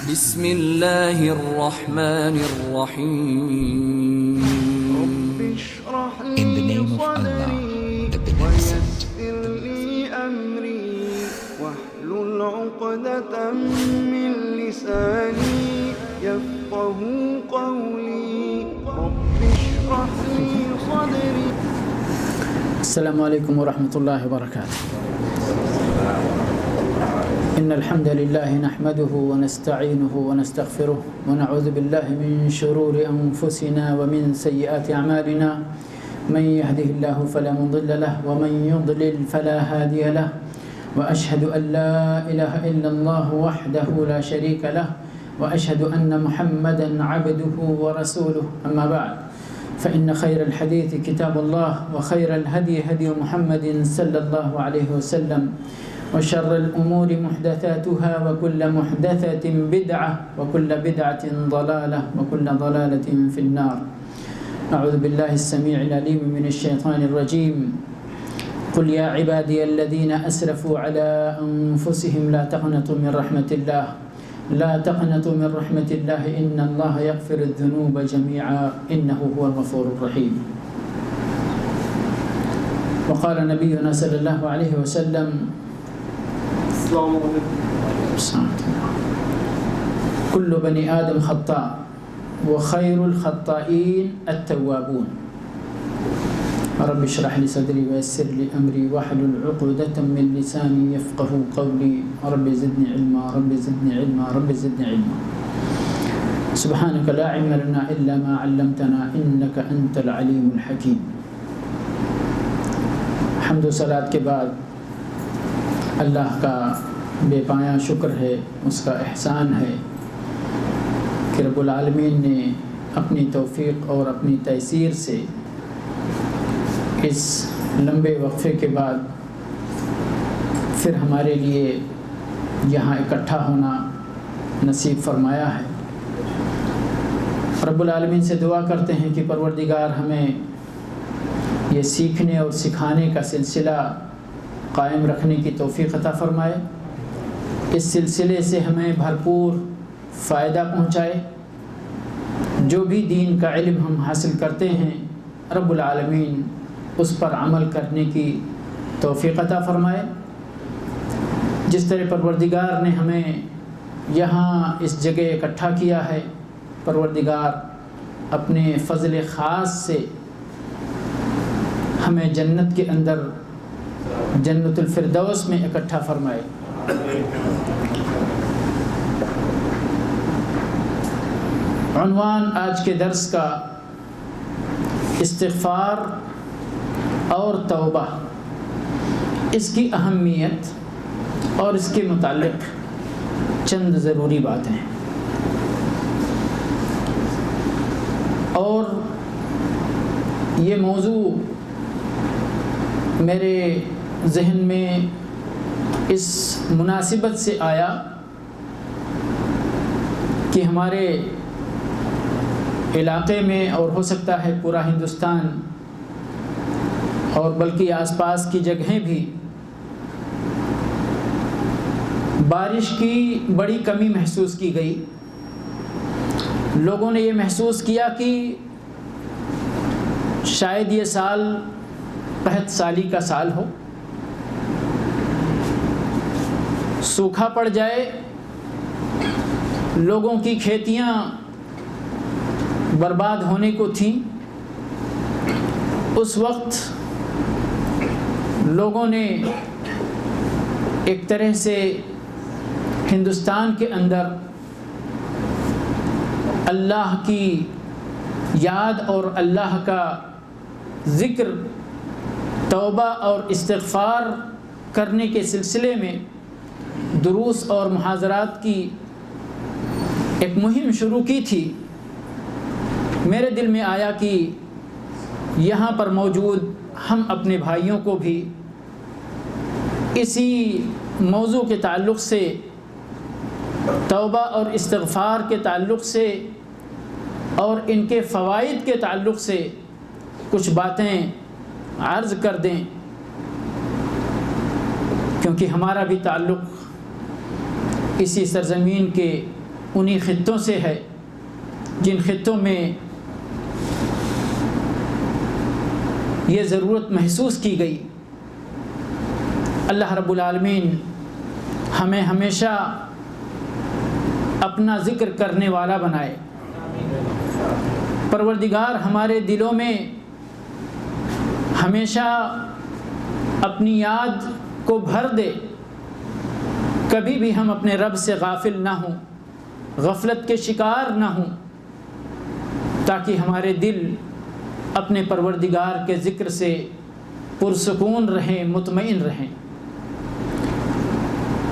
بسم اللہ الرحمن الرحیم. In the name of Allah, the Beneficent, the واحلل عقدة من لساني يفقهوا قولي رب اشرح لي صدري. السلام علیکم ورحمۃ اللہ وبرکاتہ. ان الحمد لله نحمده ونستعينه ونستغفره ونعوذ بالله من شرور انفسنا ومن سيئات اعمالنا. من يهده الله فلا مضل له ومن يضلل فلا هادي له. واشهد ان لا اله الا الله وحده لا شريك له واشهد ان محمدا عبده ورسوله. اما بعد فإن خير الحديث كتاب الله وخير الهدي هدي محمد صلى الله عليه وسلم وشر الأمور محدثاتها وكل محدثة بدعة وكل بدعة ضلالة وكل ضلالة في النار. أعوذ بالله السميع العليم من الشيطان الرجيم. قل يا عبادي الذين أسرفوا على أنفسهم لا تقنطوا من رحمة الله لا تقنطوا من رحمة الله إن الله يغفر الذنوب جميعا إنه هو الغفور الرحيم. وقال نبينا صلى الله عليه وسلم كل بني آدم خطاء وخير الخطائين التوابون. رب اشرح لي صدري ويسر لي أمري واحلل عقدة من لساني يفقهوا قولي رب زدني علما رب زدني علما رب زدني علما. سبحانك لا علم لنا إلا ما علمتنا إنك أنت العليم الحكيم. حمد و صلات کے بعد اللہ کا بے پایاں شکر ہے، اس کا احسان ہے کہ رب العالمین نے اپنی توفیق اور اپنی تیسیر سے اس لمبے وقفے کے بعد پھر ہمارے لیے یہاں اکٹھا ہونا نصیب فرمایا ہے. رب العالمین سے دعا کرتے ہیں کہ پروردگار ہمیں یہ سیکھنے اور سکھانے کا سلسلہ قائم رکھنے کی توفیق عطا فرمائے. اس سلسلے سے ہمیں بھرپور فائدہ پہنچائے. جو بھی دین کا علم ہم حاصل کرتے ہیں رب العالمین اس پر عمل کرنے کی توفیق عطا فرمائے. جس طرح پروردگار نے ہمیں یہاں اس جگہ اکٹھا کیا ہے، پروردگار اپنے فضل خاص سے ہمیں جنت کے اندر جنت الفردوس میں اکٹھا فرمائے. عنوان آج کے درس کا استغفار اور توبہ، اس کی اہمیت اور اس کے متعلق چند ضروری باتیں ہیں. اور یہ موضوع میرے ذہن میں اس مناسبت سے آیا کہ ہمارے علاقے میں اور ہو سکتا ہے پورا ہندوستان اور بلکہ آس پاس کی جگہیں بھی بارش کی بڑی کمی محسوس کی گئی. لوگوں نے یہ محسوس کیا کہ شاید یہ سال قحط سالی کا سال ہو، سوکھا پڑ جائے، لوگوں کی کھیتیاں برباد ہونے کو تھیں. اس وقت لوگوں نے ایک طرح سے ہندوستان کے اندر اللہ کی یاد اور اللہ کا ذکر، توبہ اور استغفار کرنے کے سلسلے میں دروس اور محاضرات کی ایک مہم شروع کی تھی. میرے دل میں آیا کہ یہاں پر موجود ہم اپنے بھائیوں کو بھی اسی موضوع کے تعلق سے، توبہ اور استغفار کے تعلق سے اور ان کے فوائد کے تعلق سے کچھ باتیں عرض کر دیں، کیونکہ ہمارا بھی تعلق اسی سرزمین کے انہی خطوں سے ہے جن خطوں میں یہ ضرورت محسوس کی گئی۔ اللہ رب العالمین ہمیں ہمیشہ اپنا ذکر کرنے والا بنائے۔ پروردگار ہمارے دلوں میں ہمیشہ اپنی یاد کو بھر دے، کبھی بھی ہم اپنے رب سے غافل نہ ہوں، غفلت کے شکار نہ ہوں، تاکہ ہمارے دل اپنے پروردگار کے ذکر سے پرسکون رہیں، مطمئن رہیں۔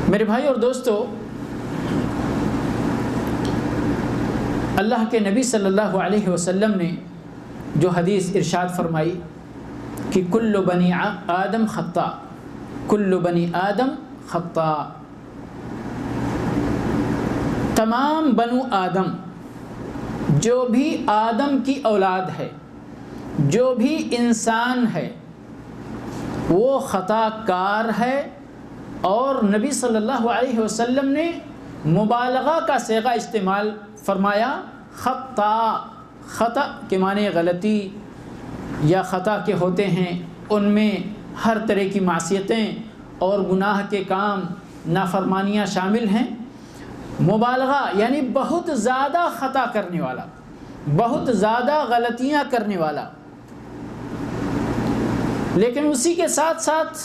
میرے بھائی اور دوستو، اللہ کے نبی صلی اللہ علیہ وسلم نے جو حدیث ارشاد فرمائی کہ کل بنی آدم خطاء، کل بنی آدم خطاء، تمام بنو آدم، جو بھی آدم کی اولاد ہے، جو بھی انسان ہے، وہ خطا کار ہے۔ اور نبی صلی اللہ علیہ وسلم نے مبالغہ کا صیغہ استعمال فرمایا، خطا۔ خطا کے معنی غلطی یا خطا کے ہوتے ہیں، ان میں ہر طرح کی معصیتیں اور گناہ کے کام، نافرمانیاں شامل ہیں۔ مبالغہ یعنی بہت زیادہ خطا کرنے والا، بہت زیادہ غلطیاں کرنے والا۔ لیکن اسی کے ساتھ ساتھ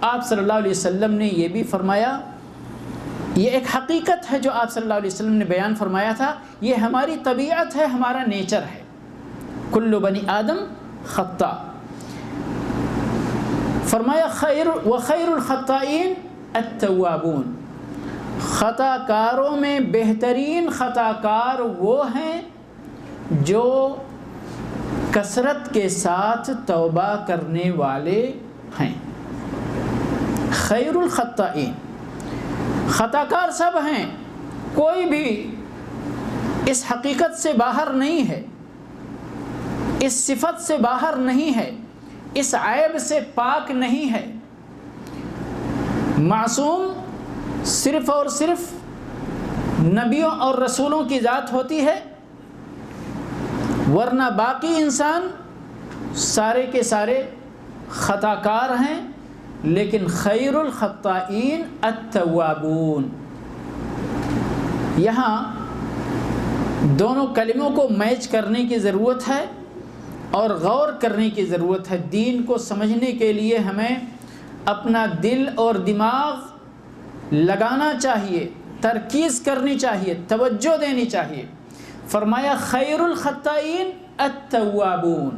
آپ صلی اللہ علیہ وسلم نے یہ بھی فرمایا، یہ ایک حقیقت ہے جو آپ صلی اللہ علیہ وسلم نے بیان فرمایا تھا، یہ ہماری طبیعت ہے، ہمارا نیچر ہے۔ کل بنی آدم خطاء، فرمایا خیر الخطائین التوابون، خطا کاروں میں بہترین خطا کار وہ ہیں جو کثرت کے ساتھ توبہ کرنے والے ہیں۔ خیر الخطائین، خطا کار سب ہیں، کوئی بھی اس حقیقت سے باہر نہیں ہے، اس صفت سے باہر نہیں ہے، اس عیب سے پاک نہیں ہے۔ معصوم صرف اور صرف نبیوں اور رسولوں کی ذات ہوتی ہے، ورنہ باقی انسان سارے کے سارے خطا کار ہیں۔ لیکن خیر الخطائین التوابون، یہاں دونوں کلموں کو میچ کرنے کی ضرورت ہے اور غور کرنے کی ضرورت ہے۔ دین کو سمجھنے کے لیے ہمیں اپنا دل اور دماغ لگانا چاہیے، ترکیز کرنی چاہیے، توجہ دینی چاہیے۔ فرمایا خیر الخطائین التوابون،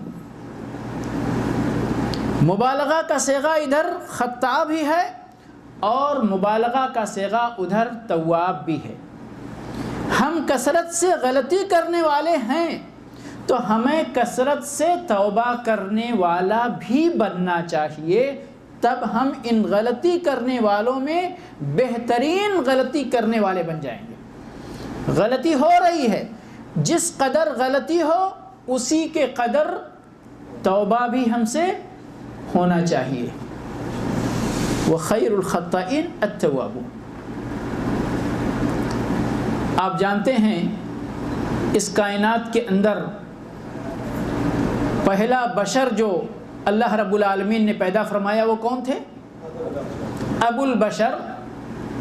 مبالغہ کا صیغہ ادھر خطا بھی ہے اور مبالغہ کا صیغہ ادھر تواب بھی ہے۔ ہم کثرت سے غلطی کرنے والے ہیں تو ہمیں کثرت سے توبہ کرنے والا بھی بننا چاہیے، تب ہم ان غلطی کرنے والوں میں بہترین غلطی کرنے والے بن جائیں گے۔ غلطی ہو رہی ہے، جس قدر غلطی ہو اسی کے قدر توبہ بھی ہم سے ہونا چاہیے۔ وَخَيْرُ الْخَطَّائِينَ التَّوَّابُونَ، آپ جانتے ہیں اس کائنات کے اندر پہلا بشر جو اللہ رب العالمین نے پیدا فرمایا وہ کون تھے؟ ابو البشر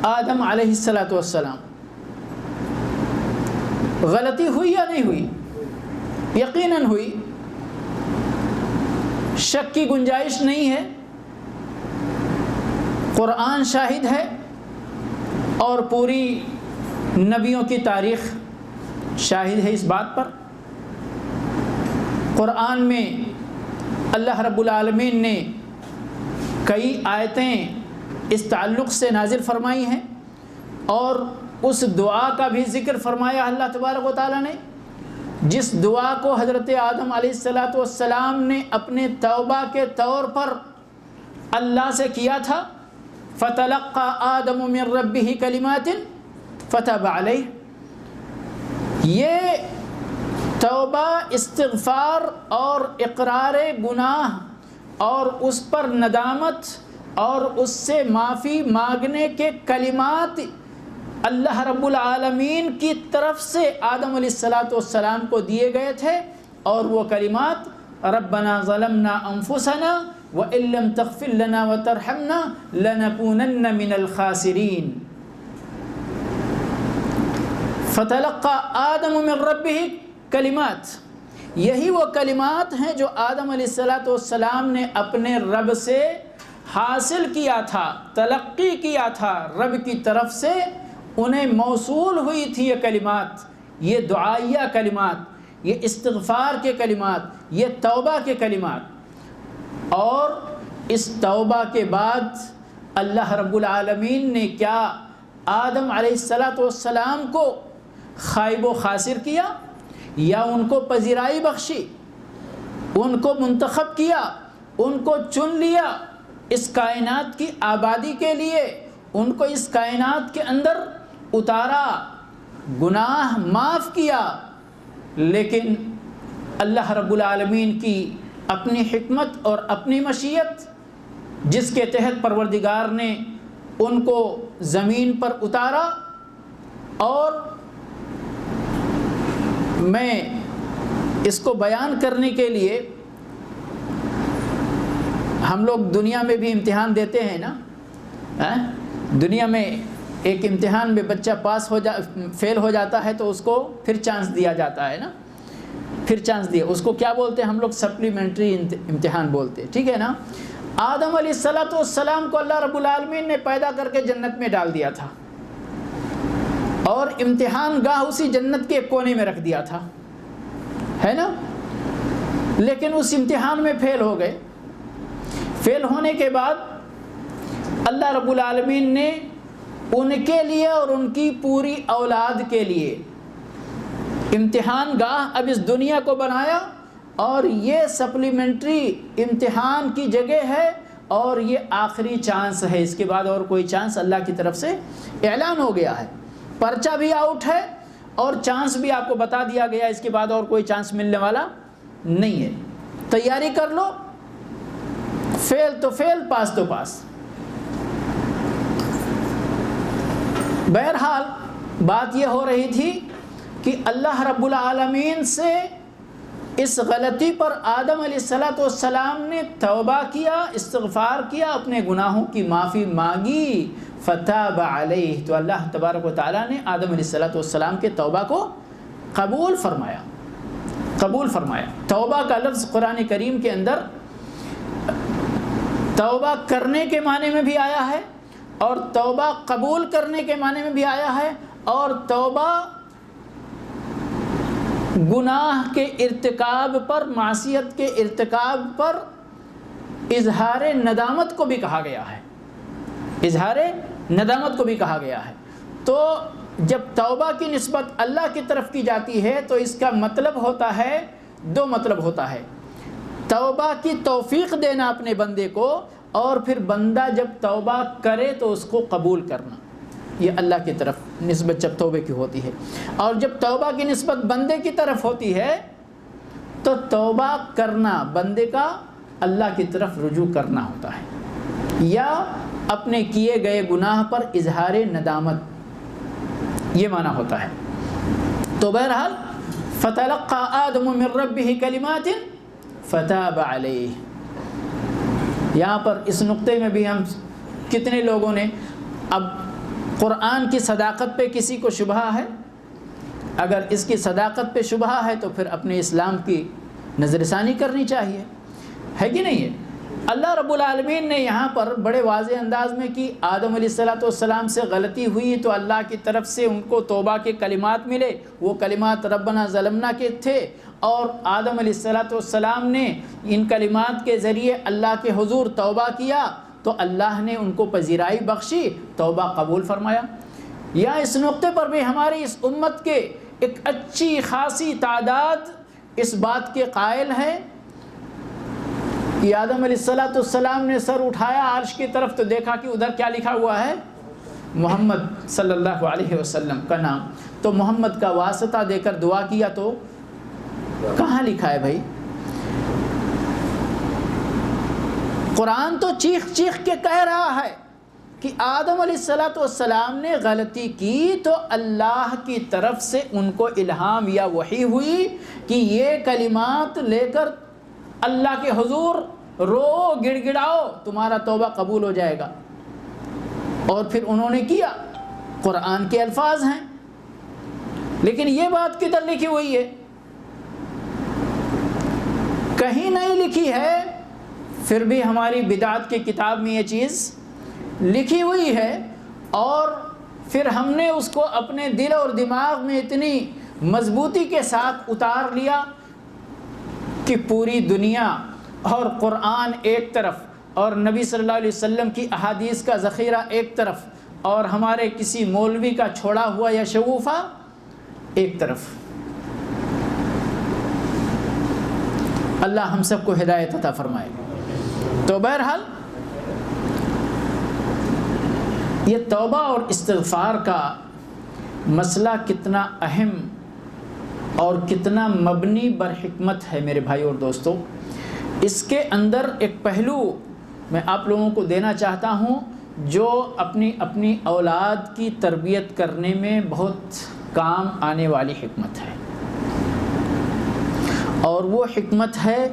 آدم علیہ السلام۔ غلطی ہوئی یا نہیں ہوئی؟ یقیناً ہوئی، شک کی گنجائش نہیں ہے۔ قرآن شاہد ہے اور پوری نبیوں کی تاریخ شاہد ہے اس بات پر۔ قرآن میں اللہ رب العالمین نے کئی آیتیں اس تعلق سے نازل فرمائی ہیں اور اس دعا کا بھی ذکر فرمایا اللہ تبارک و تعالیٰ نے، جس دعا کو حضرت آدم علیہ السلام نے اپنے توبہ کے طور پر اللہ سے کیا تھا۔ فَتَلَقَّى آدَمُ مِن رَبِّهِ كَلِمَاتٍ فَتَابَ عَلَيْهِ، یہ توبہ، استغفار اور اقرار گناہ اور اس پر ندامت اور اس سے معافی مانگنے کے کلمات اللہ رب العالمین کی طرف سے آدم علیہ السلام کو دیے گئے تھے، اور وہ کلمات ربنا ظلمنا انفسنا وان لم تغفر لنا وترحمنا لنکونن من الخاسرین۔ فتلقى آدم من ربہ کلمات، یہی وہ کلمات ہیں جو آدم علیہ السلام نے اپنے رب سے حاصل کیا تھا، تلقی کیا تھا، رب کی طرف سے انہیں موصول ہوئی تھی یہ کلمات، یہ دعائیہ کلمات، یہ استغفار کے کلمات، یہ توبہ کے کلمات۔ اور اس توبہ کے بعد اللہ رب العالمین نے کیا آدم علیہ السلام کو خائب و خاسر کیا، یا ان کو پذیرائی بخشی، ان کو منتخب کیا، ان کو چن لیا اس کائنات کی آبادی کے لیے، ان کو اس کائنات کے اندر اتارا، گناہ معاف کیا۔ لیکن اللہ رب العالمین کی اپنی حکمت اور اپنی مشیت، جس کے تحت پروردگار نے ان کو زمین پر اتارا، اور میں اس کو بیان کرنے کے لیے، ہم لوگ دنیا میں بھی امتحان دیتے ہیں نا، دنیا میں ایک امتحان میں بچہ فیل ہو جاتا ہے تو اس کو پھر چانس دیا جاتا ہے نا، پھر چانس دیا، اس کو کیا بولتے ہیں ہم لوگ؟ سپلیمنٹری امتحان بولتے ہیں، ٹھیک ہے نا۔ آدم علیہ السلام کو اللہ رب العالمین نے پیدا کر کے جنت میں ڈال دیا تھا، اور امتحان گاہ اسی جنت کے کونے میں رکھ دیا تھا، ہے نا۔ لیکن اس امتحان میں فیل ہو گئے۔ فیل ہونے کے بعد اللہ رب العالمین نے ان کے لیے اور ان کی پوری اولاد کے لیے امتحان گاہ اب اس دنیا کو بنایا، اور یہ سپلیمنٹری امتحان کی جگہ ہے، اور یہ آخری چانس ہے، اس کے بعد اور کوئی چانس اللہ کی طرف سے اعلان ہو گیا ہے، پرچہ بھی آؤٹ ہے، اور چانس بھی آپ کو بتا دیا گیا، اس کے بعد اور کوئی چانس ملنے والا نہیں ہے، تیاری کر لو، فیل تو فیل، پاس تو پاس۔ بہرحال بات یہ ہو رہی تھی کہ اللہ رب العالمین سے اس غلطی پر آدم علیہ السلام نے توبہ کیا، استغفار کیا، اپنے گناہوں کی معافی مانگی، فتاب علیہ، تو اللہ تبارک و تعالیٰ نے آدم علیہ السلام کے توبہ کو قبول فرمایا۔ توبہ کا لفظ قرآن کریم کے اندر توبہ کرنے کے معنی میں بھی آیا ہے، اور توبہ قبول کرنے کے معنی میں بھی آیا ہے، اور توبہ گناہ کے ارتکاب پر، معصیت کے ارتکاب پر اظہار ندامت کو بھی کہا گیا ہے، اظہار ندامت کو بھی کہا گیا ہے۔ تو جب توبہ کی نسبت اللہ کی طرف کی جاتی ہے تو اس کا مطلب ہوتا ہے، دو مطلب ہوتا ہے، توبہ کی توفیق دینا اپنے بندے کو، اور پھر بندہ جب توبہ کرے تو اس کو قبول کرنا، یہ اللہ کی طرف نسبت جب توبے کی ہوتی ہے۔ اور جب توبہ کی نسبت بندے کی طرف ہوتی ہے تو توبہ کرنا بندے کا اللہ کی طرف رجوع کرنا ہوتا ہے، یا اپنے کیے گئے گناہ پر اظہار ندامت، یہ معنی ہوتا ہے۔ تو بہرحال فتلقى آدم من ربه کلمات فتاب علیہ، یہاں پر اس نقطے میں بھی ہم کتنے لوگوں نے، اب قرآن کی صداقت پہ کسی کو شبہ ہے، اگر اس کی صداقت پہ شبہ ہے تو پھر اپنے اسلام کی نظر ثانی کرنی چاہیے، ہے کہ نہیں ہے؟ اللہ رب العالمین نے یہاں پر بڑے واضح انداز میں کہ آدم علیہ السلام سے غلطی ہوئی تو اللہ کی طرف سے ان کو توبہ کے کلمات ملے، وہ کلمات ربنا ظلمنا کے تھے، اور آدم علیہ السلام نے ان کلمات کے ذریعے اللہ کے حضور توبہ کیا تو اللہ نے ان کو پذیرائی بخشی، توبہ قبول فرمایا۔ یا اس نقطے پر بھی ہماری اس امت کے ایک اچھی خاصی تعداد اس بات کے قائل ہے کہ آدم علیہ السلام نے سر اٹھایا عرش کی طرف تو دیکھا کہ ادھر کیا لکھا ہوا ہے؟ محمد صلی اللہ علیہ وسلم کا نام، تو محمد کا واسطہ دے کر دعا کیا تو کہاں لکھا ہے بھائی؟ قرآن تو چیخ چیخ کے کہہ رہا ہے کہ کہ آدم علیہ السلام نے غلطی کی تو اللہ کی طرف سے ان کو الہام یا وحی ہوئی کہ یہ کلمات لے کر اللہ کے حضور رو گڑ گڑاؤ، تمہارا توبہ قبول ہو جائے گا۔ اور پھر انہوں نے کیا، قرآن کے الفاظ ہیں، لیکن یہ بات کدھر لکھی ہوئی ہے؟ کہیں نہیں لکھی ہے، پھر بھی ہماری بدعت کی کتاب میں یہ چیز لکھی ہوئی ہے، اور پھر ہم نے اس کو اپنے دل اور دماغ میں اتنی مضبوطی کے ساتھ اتار لیا کہ پوری دنیا اور قرآن ایک طرف اور نبی صلی اللہ علیہ وسلم کی احادیث کا ذخیرہ ایک طرف اور ہمارے کسی مولوی کا چھوڑا ہوا یا شگوفہ ایک طرف۔ اللہ ہم سب کو ہدایت عطا فرمائے۔ تو بہرحال یہ توبہ اور استغفار کا مسئلہ کتنا اہم اور کتنا مبنی بر حکمت ہے میرے بھائی اور دوستو، اس کے اندر ایک پہلو میں آپ لوگوں کو دینا چاہتا ہوں جو اپنی اولاد کی تربیت کرنے میں بہت کام آنے والی حکمت ہے، اور وہ حکمت ہے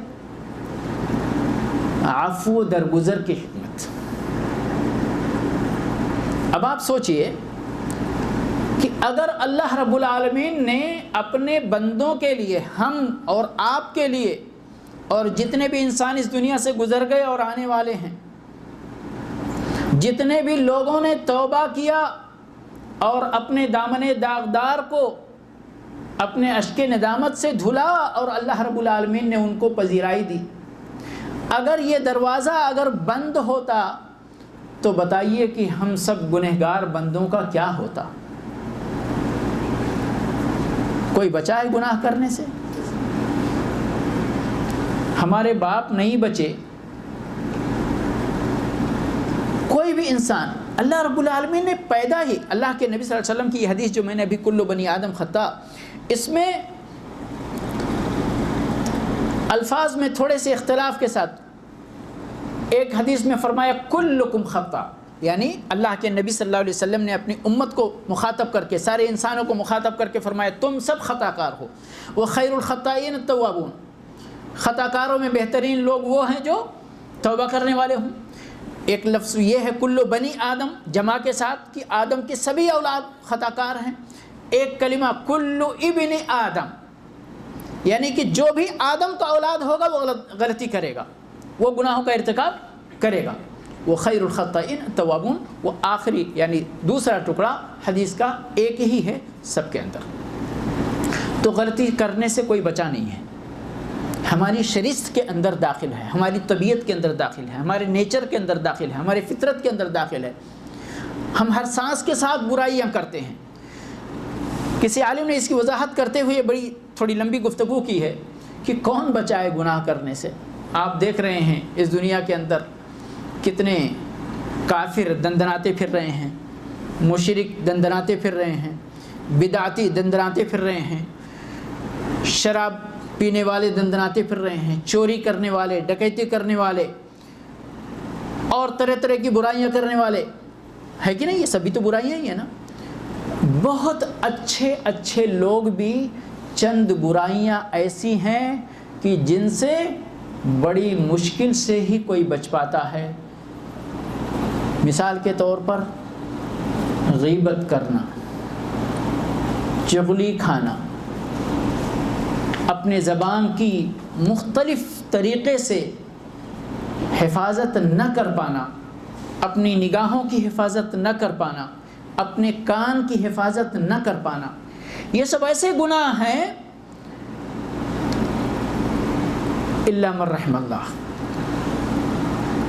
عفو درگزر کی حکمت۔ اب آپ سوچئے کہ اگر اللہ رب العالمین نے اپنے بندوں کے لیے، ہم اور آپ کے لیے اور جتنے بھی انسان اس دنیا سے گزر گئے اور آنے والے ہیں، جتنے بھی لوگوں نے توبہ کیا اور اپنے دامن داغدار کو اپنے اشک ندامت سے دھلا اور اللہ رب العالمین نے ان کو پذیرائی دی، اگر یہ دروازہ اگر بند ہوتا تو بتائیے کہ ہم سب گنہگار بندوں کا کیا ہوتا؟ کوئی بچا ہے گناہ کرنے سے؟ ہمارے باپ نہیں بچے، کوئی بھی انسان، اللہ رب العالمین نے پیدا ہی، اللہ کے نبی صلی اللہ علیہ وسلم کی یہ حدیث جو میں نے ابھی کل بنی آدم خطا، اس میں الفاظ میں تھوڑے سے اختلاف کے ساتھ ایک حدیث میں فرمایا کلکم خطا، یعنی اللہ کے نبی صلی اللہ علیہ وسلم نے اپنی امت کو مخاطب کر کے، سارے انسانوں کو مخاطب کر کے فرمایا تم سب خطا کار ہو، وخیر الخطائین التوابون، خطا کاروں میں بہترین لوگ وہ ہیں جو توبہ کرنے والے ہوں۔ ایک لفظ یہ ہے کل بنی آدم جمع کے ساتھ کہ آدم کے سبھی اولاد خطا کار ہیں، ایک کلمہ کل ابن آدم، یعنی کہ جو بھی آدم کا اولاد ہوگا وہ غلطی کرے گا، وہ گناہوں کا ارتکاب کرے گا۔ وہ خیر الخطائین التوابون، وہ آخری یعنی دوسرا ٹکڑا حدیث کا ایک ہی ہے سب کے اندر۔ تو غلطی کرنے سے کوئی بچا نہیں ہے، ہماری شریعت کے اندر داخل ہے، ہماری طبیعت کے اندر داخل ہے، ہمارے نیچر کے اندر داخل ہے، ہماری فطرت کے اندر داخل ہے۔ ہم ہر سانس کے ساتھ برائیاں کرتے ہیں۔ کسی عالم نے اس کی وضاحت کرتے ہوئے بڑی تھوڑی لمبی گفتگو کی ہے کہ کون بچائے گناہ کرنے سے۔ آپ دیکھ رہے ہیں اس دنیا کے اندر کتنے کافر دندناتے پھر رہے ہیں، مشرک دندناتے پھر رہے ہیں، بدعتی دندناتے پھر رہے ہیں، شراب پینے والے دندناتے پھر رہے ہیں، چوری کرنے والے، ڈکیتی کرنے والے اور طرح طرح کی برائیاں کرنے والے، ہے کہ نہیں؟ یہ سبھی تو برائیاں ہی ہیں نا۔ بہت اچھے اچھے لوگ بھی چند برائیاں ایسی ہیں کہ جن سے بڑی مشکل سے ہی کوئی بچ پاتا ہے۔ مثال کے طور پر غیبت کرنا، چغلی کھانا، اپنے زبان کی مختلف طریقے سے حفاظت نہ کر پانا، اپنی نگاہوں کی حفاظت نہ کر پانا، اپنے کان کی حفاظت نہ کر پانا، یہ سب ایسے گناہ ہیں الا من رحم اللہ۔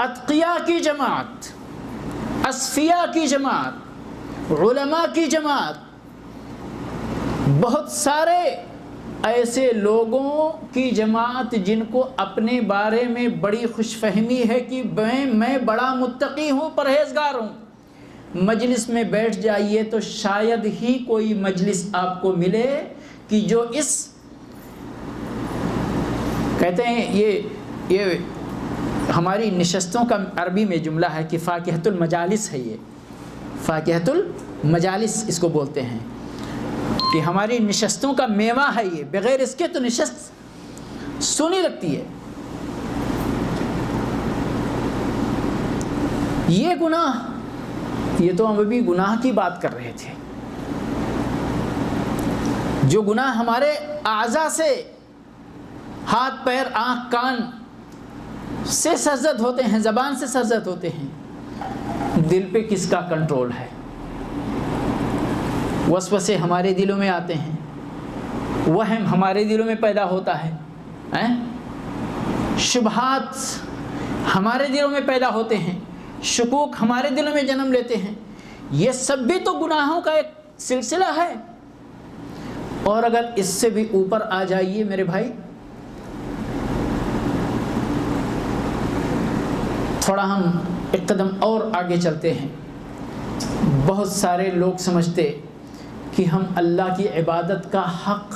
اتقیاء کی جماعت، اصفیاء کی جماعت، علماء کی جماعت، بہت سارے ایسے لوگوں کی جماعت جن کو اپنے بارے میں بڑی خوش فہمی ہے کہ میں بڑا متقی ہوں، پرہیزگار ہوں، مجلس میں بیٹھ جائیے تو شاید ہی کوئی مجلس آپ کو ملے کہ جو اس کہتے ہیں یہ ہماری نشستوں کا عربی میں جملہ ہے کہ فاکہۃ المجالس ہے، فاکہۃ المجالس اس کو بولتے ہیں کہ ہماری نشستوں کا میوہ ہے یہ، بغیر اس کے تو نشست سونی لگتی ہے۔ یہ گناہ، یہ تو ہم ابھی گناہ کی بات کر رہے تھے، جو گناہ ہمارے اعضاء سے، ہاتھ پیر آنکھ کان سے سرزد ہوتے ہیں، زبان سے سرزد ہوتے ہیں، دل پہ کس کا کنٹرول ہے؟ وسوسے ہمارے دلوں میں آتے ہیں، وہم ہمارے دلوں میں پیدا ہوتا ہے، شبہات ہمارے دلوں میں پیدا ہوتے ہیں، شکوک ہمارے دلوں میں جنم لیتے ہیں۔ یہ سب بھی تو گناہوں کا ایک سلسلہ ہے۔ اور اگر اس سے بھی اوپر آ جائیے میرے بھائی، تھوڑا ہم ایک قدم اور آگے چلتے ہیں۔ بہت سارے لوگ سمجھتے کہ ہم اللہ کی عبادت کا حق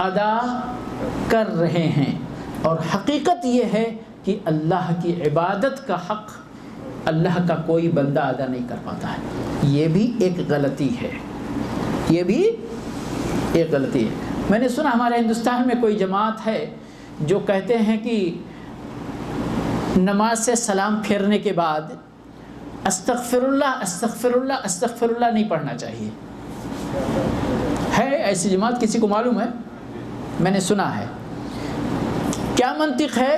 ادا کر رہے ہیں، اور حقیقت یہ ہے کہ اللہ کی عبادت کا حق اللہ کا کوئی بندہ ادا نہیں کر پاتا ہے۔ یہ بھی ایک غلطی ہے، یہ بھی ایک غلطی ہے۔ میں نے سنا ہمارے ہندوستان میں کوئی جماعت ہے جو کہتے ہیں کہ نماز سے سلام پھیرنے کے بعد استغفر اللہ استغفر اللہ استغفر اللہ نہیں پڑھنا چاہیے۔ ہے ایسی جماعت، کسی کو معلوم ہے؟ میں نے سنا ہے۔ کیا منطق ہے،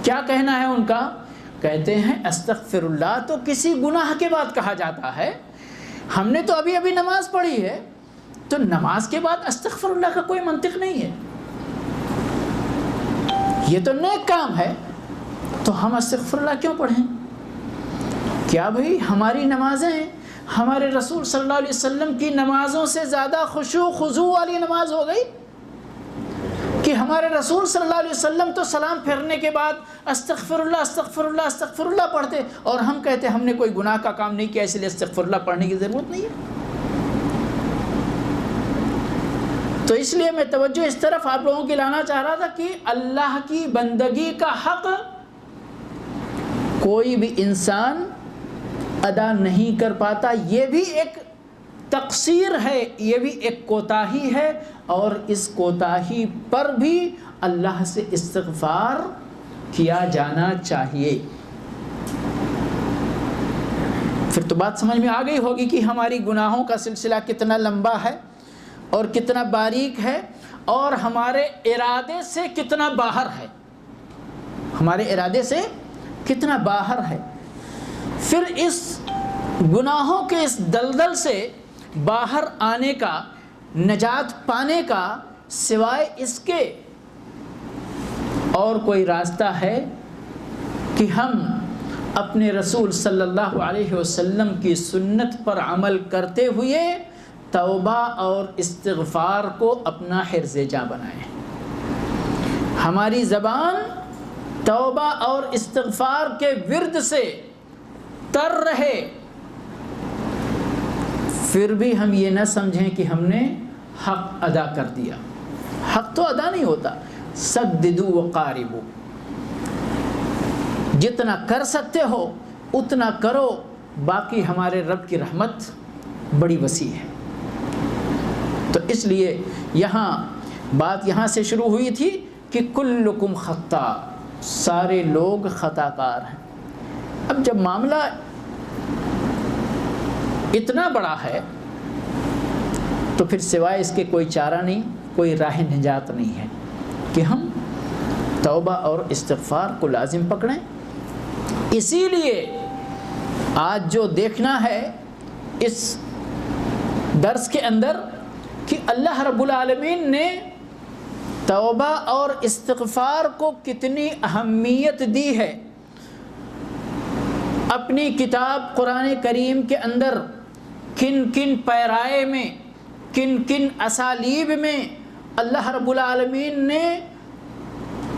کیا کہنا ہے ان کا؟ کہتے ہیں استغفر اللہ تو کسی گناہ کے بعد کہا جاتا ہے، ہم نے تو ابھی نماز پڑھی ہے، تو نماز کے بعد استغفر اللہ کا کوئی منطق نہیں ہے، یہ تو نیک کام ہے، تو ہم استغفر اللہ کیوں پڑھیں؟ کیا بھئی ہماری نمازیں ہمارے رسول صلی اللہ علیہ وسلم کی نمازوں سے زیادہ خشوع خضوع والی نماز ہو گئی کہ ہمارے رسول صلی اللہ علیہ وسلم تو سلام پھیرنے کے بعد استغفر اللہ استغفر اللہ استغفر اللہ پڑھتے، اور ہم کہتے ہم نے کوئی گناہ کا کام نہیں کیا اس لیے استغفر اللہ پڑھنے کی ضرورت نہیں ہے؟ تو اس لیے میں توجہ اس طرف آپ لوگوں کی لانا چاہ رہا تھا کہ اللہ کی بندگی کا حق کوئی بھی انسان ادا نہیں کر پاتا، یہ بھی ایک تقصیر ہے، یہ بھی ایک کوتاہی ہے، اور اس کوتاہی پر بھی اللہ سے استغفار کیا جانا چاہیے۔ پھر تو بات سمجھ میں آ گئی ہوگی کہ ہماری گناہوں کا سلسلہ کتنا لمبا ہے اور کتنا باریک ہے، اور ہمارے ارادے سے کتنا باہر ہے، ہمارے ارادے سے کتنا باہر ہے۔ پھر اس گناہوں کے اس دلدل سے باہر آنے کا، نجات پانے کا سوائے اس کے اور کوئی راستہ ہے کہ ہم اپنے رسول صلی اللہ علیہ وسلم کی سنت پر عمل کرتے ہوئے توبہ اور استغفار کو اپنا حرز جاں بنائیں، ہماری زبان توبہ اور استغفار کے ورد سے تر رہے، پھر بھی ہم یہ نہ سمجھیں کہ ہم نے حق ادا کر دیا۔ حق تو ادا نہیں ہوتا، سددوا وقاربوا، جتنا کر سکتے ہو اتنا کرو، باقی ہمارے رب کی رحمت بڑی وسیع ہے۔ تو اس لیے یہاں بات یہاں سے شروع ہوئی تھی کہ کلکم خطا، سارے لوگ خطا کار ہیں۔ اب جب معاملہ اتنا بڑا ہے تو پھر سوائے اس کے کوئی چارہ نہیں، کوئی راہ نجات نہیں ہے کہ ہم توبہ اور استغفار کو لازم پکڑیں۔ اسی لیے آج جو دیکھنا ہے اس درس کے اندر کہ اللہ رب العالمین نے توبہ اور استغفار کو کتنی اہمیت دی ہے۔ اپنی کتاب قرآن کریم کے اندر کن کن پیرائے میں، کن کن اسالیب میں اللہ رب العالمین نے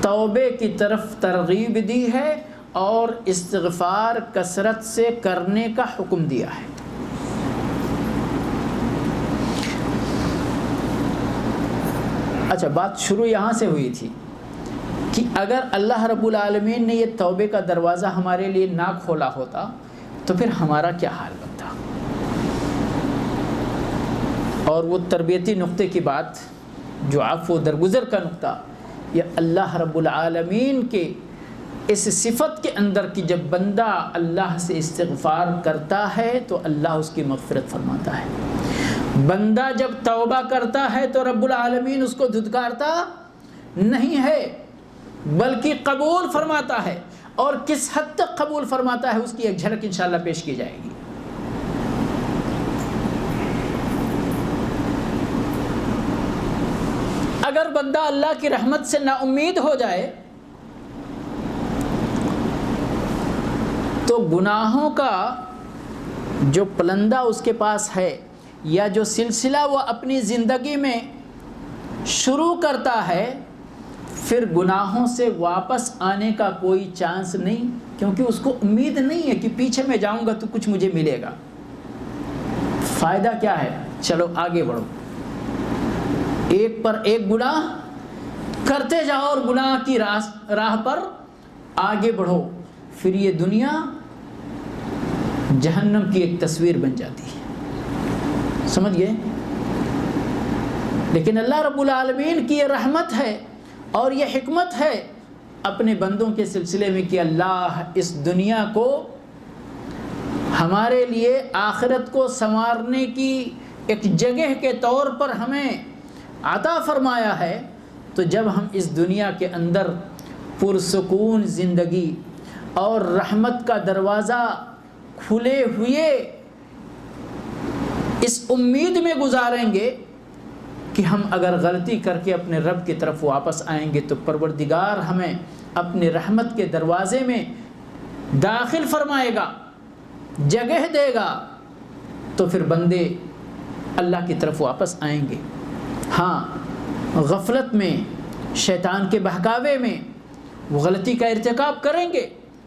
توبے کی طرف ترغیب دی ہے اور استغفار کثرت سے کرنے کا حکم دیا ہے۔ اچھا، بات شروع یہاں سے ہوئی تھی کہ اگر اللہ رب العالمین نے یہ توبے کا دروازہ ہمارے لیے نہ کھولا ہوتا تو پھر ہمارا کیا حال بنتا؟ اور وہ تربیتی نقطے کی بات جو عفو درگزر کا نقطہ، یہ اللہ رب العالمین کے اس صفت کے اندر کہ جب بندہ اللہ سے استغفار کرتا ہے تو اللہ اس کی مغفرت فرماتا ہے۔ بندہ جب توبہ کرتا ہے تو رب العالمین اس کو دھتکارتا نہیں ہے بلکہ قبول فرماتا ہے، اور کس حد تک قبول فرماتا ہے اس کی ایک جھلک انشاءاللہ پیش کی جائے گی۔ اگر بندہ اللہ کی رحمت سے نا امید ہو جائے تو گناہوں کا جو پلندہ اس کے پاس ہے یا جو سلسلہ وہ اپنی زندگی میں شروع کرتا ہے، پھر گناہوں سے واپس آنے کا کوئی چانس نہیں، کیونکہ اس کو امید نہیں ہے کہ پیچھے میں جاؤں گا تو کچھ مجھے ملے گا۔ فائدہ کیا ہے؟ چلو آگے بڑھو، ایک پر ایک گناہ کرتے جاؤ اور گناہ کی راہ پر آگے بڑھو، پھر یہ دنیا جہنم کی ایک تصویر بن جاتی ہے، سمجھ گئے؟ لیکن اللہ رب العالمین کی یہ رحمت ہے اور یہ حکمت ہے اپنے بندوں کے سلسلے میں کہ اللہ اس دنیا کو ہمارے لیے آخرت کو سنوارنے کی ایک جگہ کے طور پر ہمیں عطا فرمایا ہے۔ تو جب ہم اس دنیا کے اندر پرسکون زندگی اور رحمت کا دروازہ کھلے ہوئے اس امید میں گزاریں گے کہ ہم اگر غلطی کر کے اپنے رب کی طرف واپس آئیں گے تو پروردگار ہمیں اپنے رحمت کے دروازے میں داخل فرمائے گا، جگہ دے گا، تو پھر بندے اللہ کی طرف واپس آئیں گے۔ ہاں، غفلت میں، شیطان کے بہکاوے میں وہ غلطی کا ارتکاب کریں گے،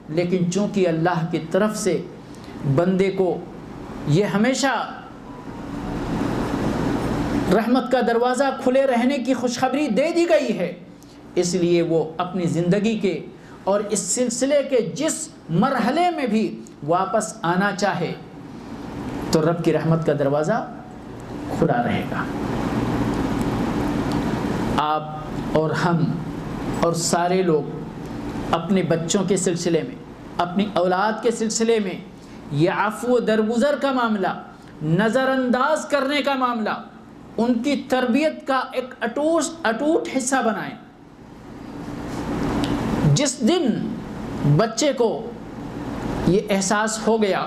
لیکن چونکہ اللہ کی طرف سے بندے کو یہ ہمیشہ رحمت کا دروازہ کھلے رہنے کی خوشخبری دے دی گئی ہے، اس لیے وہ اپنی زندگی کے اور اس سلسلے کے جس مرحلے میں بھی واپس آنا چاہے تو رب کی رحمت کا دروازہ کھلا رہے گا۔ آپ اور ہم اور سارے لوگ اپنے بچوں کے سلسلے میں، اپنی اولاد کے سلسلے میں یہ عفو درگزر کا معاملہ، نظر انداز کرنے کا معاملہ، ان کی تربیت کا ایک اٹوٹ حصہ بنائیں۔ جس دن بچے کو یہ احساس ہو گیا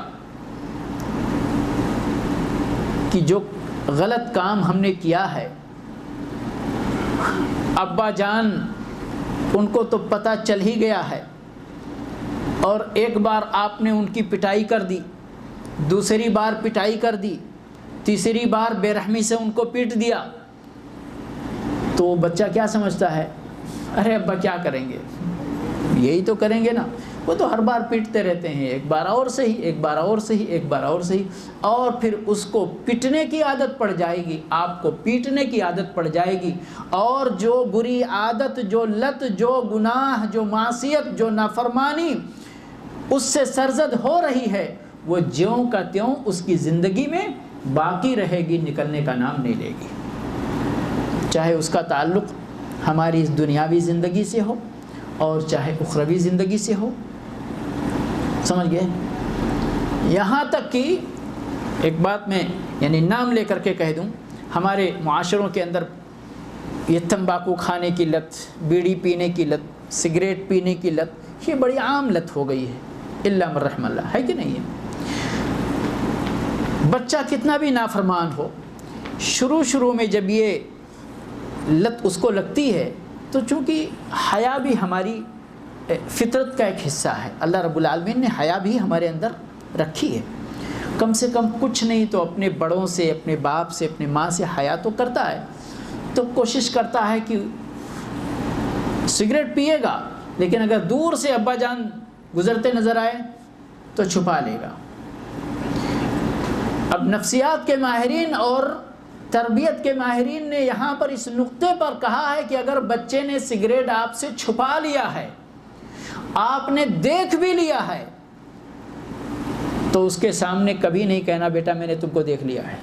کہ جو غلط کام ہم نے کیا ہے، ابا جان ان کو تو پتہ چل ہی گیا ہے، اور ایک بار آپ نے ان کی پٹائی کر دی، دوسری بار پٹائی کر دی، تیسری بار بے رحمی سے ان کو پیٹ دیا، تو بچہ کیا سمجھتا ہے؟ ارے ابا کیا کریں گے، یہی تو کریں گے نا، وہ تو ہر بار پیٹتے رہتے ہیں، ایک بار اور صحیح، ایک بار اور صحیح، ایک بار اور صحیح، اور پھر اس کو پٹنے کی عادت پڑ جائے گی، آپ کو پیٹنے کی عادت پڑ جائے گی، اور جو بری عادت، جو لت، جو گناہ، جو معصیت، جو نافرمانی اس سے سرزد ہو رہی ہے، وہ جیوں کا تیوں اس کی زندگی میں باقی رہے گی، نکلنے کا نام نہیں لے گی، چاہے اس کا تعلق ہماری اس دنیاوی زندگی سے ہو اور چاہے اخروی زندگی سے ہو، سمجھ گئے؟ یہاں تک کہ ایک بات میں یعنی نام لے کر کے کہہ دوں، ہمارے معاشروں کے اندر یہ تمباکو کھانے کی لت، بیڑی پینے کی لت، سگریٹ پینے کی لت، یہ بڑی عام لت ہو گئی ہے، الا من رحم اللہ، ہے کہ نہیں ہے؟ بچہ کتنا بھی نافرمان ہو، شروع میں جب یہ لت اس کو لگتی ہے تو چونکہ حیا بھی ہماری فطرت کا ایک حصہ ہے، اللہ رب العالمین نے حیا بھی ہمارے اندر رکھی ہے، کم سے کم کچھ نہیں تو اپنے بڑوں سے، اپنے باپ سے، اپنے ماں سے حیا تو کرتا ہے، تو کوشش کرتا ہے کہ سگریٹ پیے گا لیکن اگر دور سے ابا جان گزرتے نظر آئے تو چھپا لے گا۔ اب نفسیات کے ماہرین اور تربیت کے ماہرین نے یہاں پر اس نقطے پر کہا ہے کہ اگر بچے نے سگریٹ آپ سے چھپا لیا ہے، آپ نے دیکھ بھی لیا ہے، تو اس کے سامنے کبھی نہیں کہنا بیٹا میں نے تم کو دیکھ لیا ہے،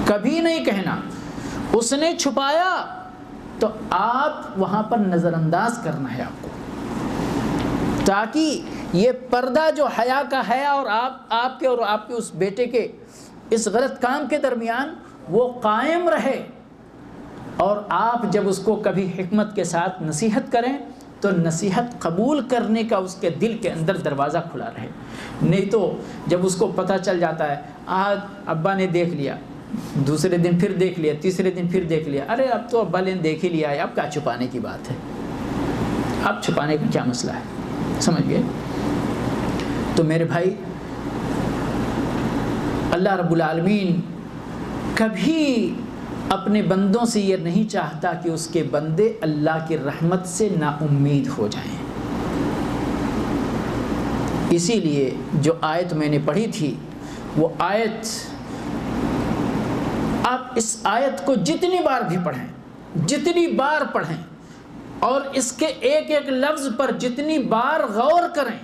کبھی نہیں کہنا۔ اس نے چھپایا تو آپ وہاں پر نظر انداز کرنا ہے آپ کو، تاکہ یہ پردہ جو حیا کا ہے اور آپ کے اور آپ کے اس بیٹے کے اس غلط کام کے درمیان وہ قائم رہے، اور آپ جب اس کو کبھی حکمت کے ساتھ نصیحت کریں تو نصیحت قبول کرنے کا اس کے دل کے اندر دروازہ کھلا رہے۔ نہیں تو جب اس کو پتہ چل جاتا ہے آج ابا نے دیکھ لیا، دوسرے دن پھر دیکھ لیا، تیسرے دن پھر دیکھ لیا، ارے اب تو ابا نے دیکھ ہی لیا ہے، اب کیا چھپانے کی بات ہے، اب چھپانے کا کیا مسئلہ ہے، سمجھ گئے؟ تو میرے بھائی، اللہ رب العالمین کبھی اپنے بندوں سے یہ نہیں چاہتا کہ اس کے بندے اللہ کی رحمت سے نا امید ہو جائیں۔ اسی لیے جو آیت میں نے پڑھی تھی وہ آیت، آپ اس آیت کو جتنی بار بھی پڑھیں، جتنی بار پڑھیں، اور اس کے ایک ایک لفظ پر جتنی بار غور کریں،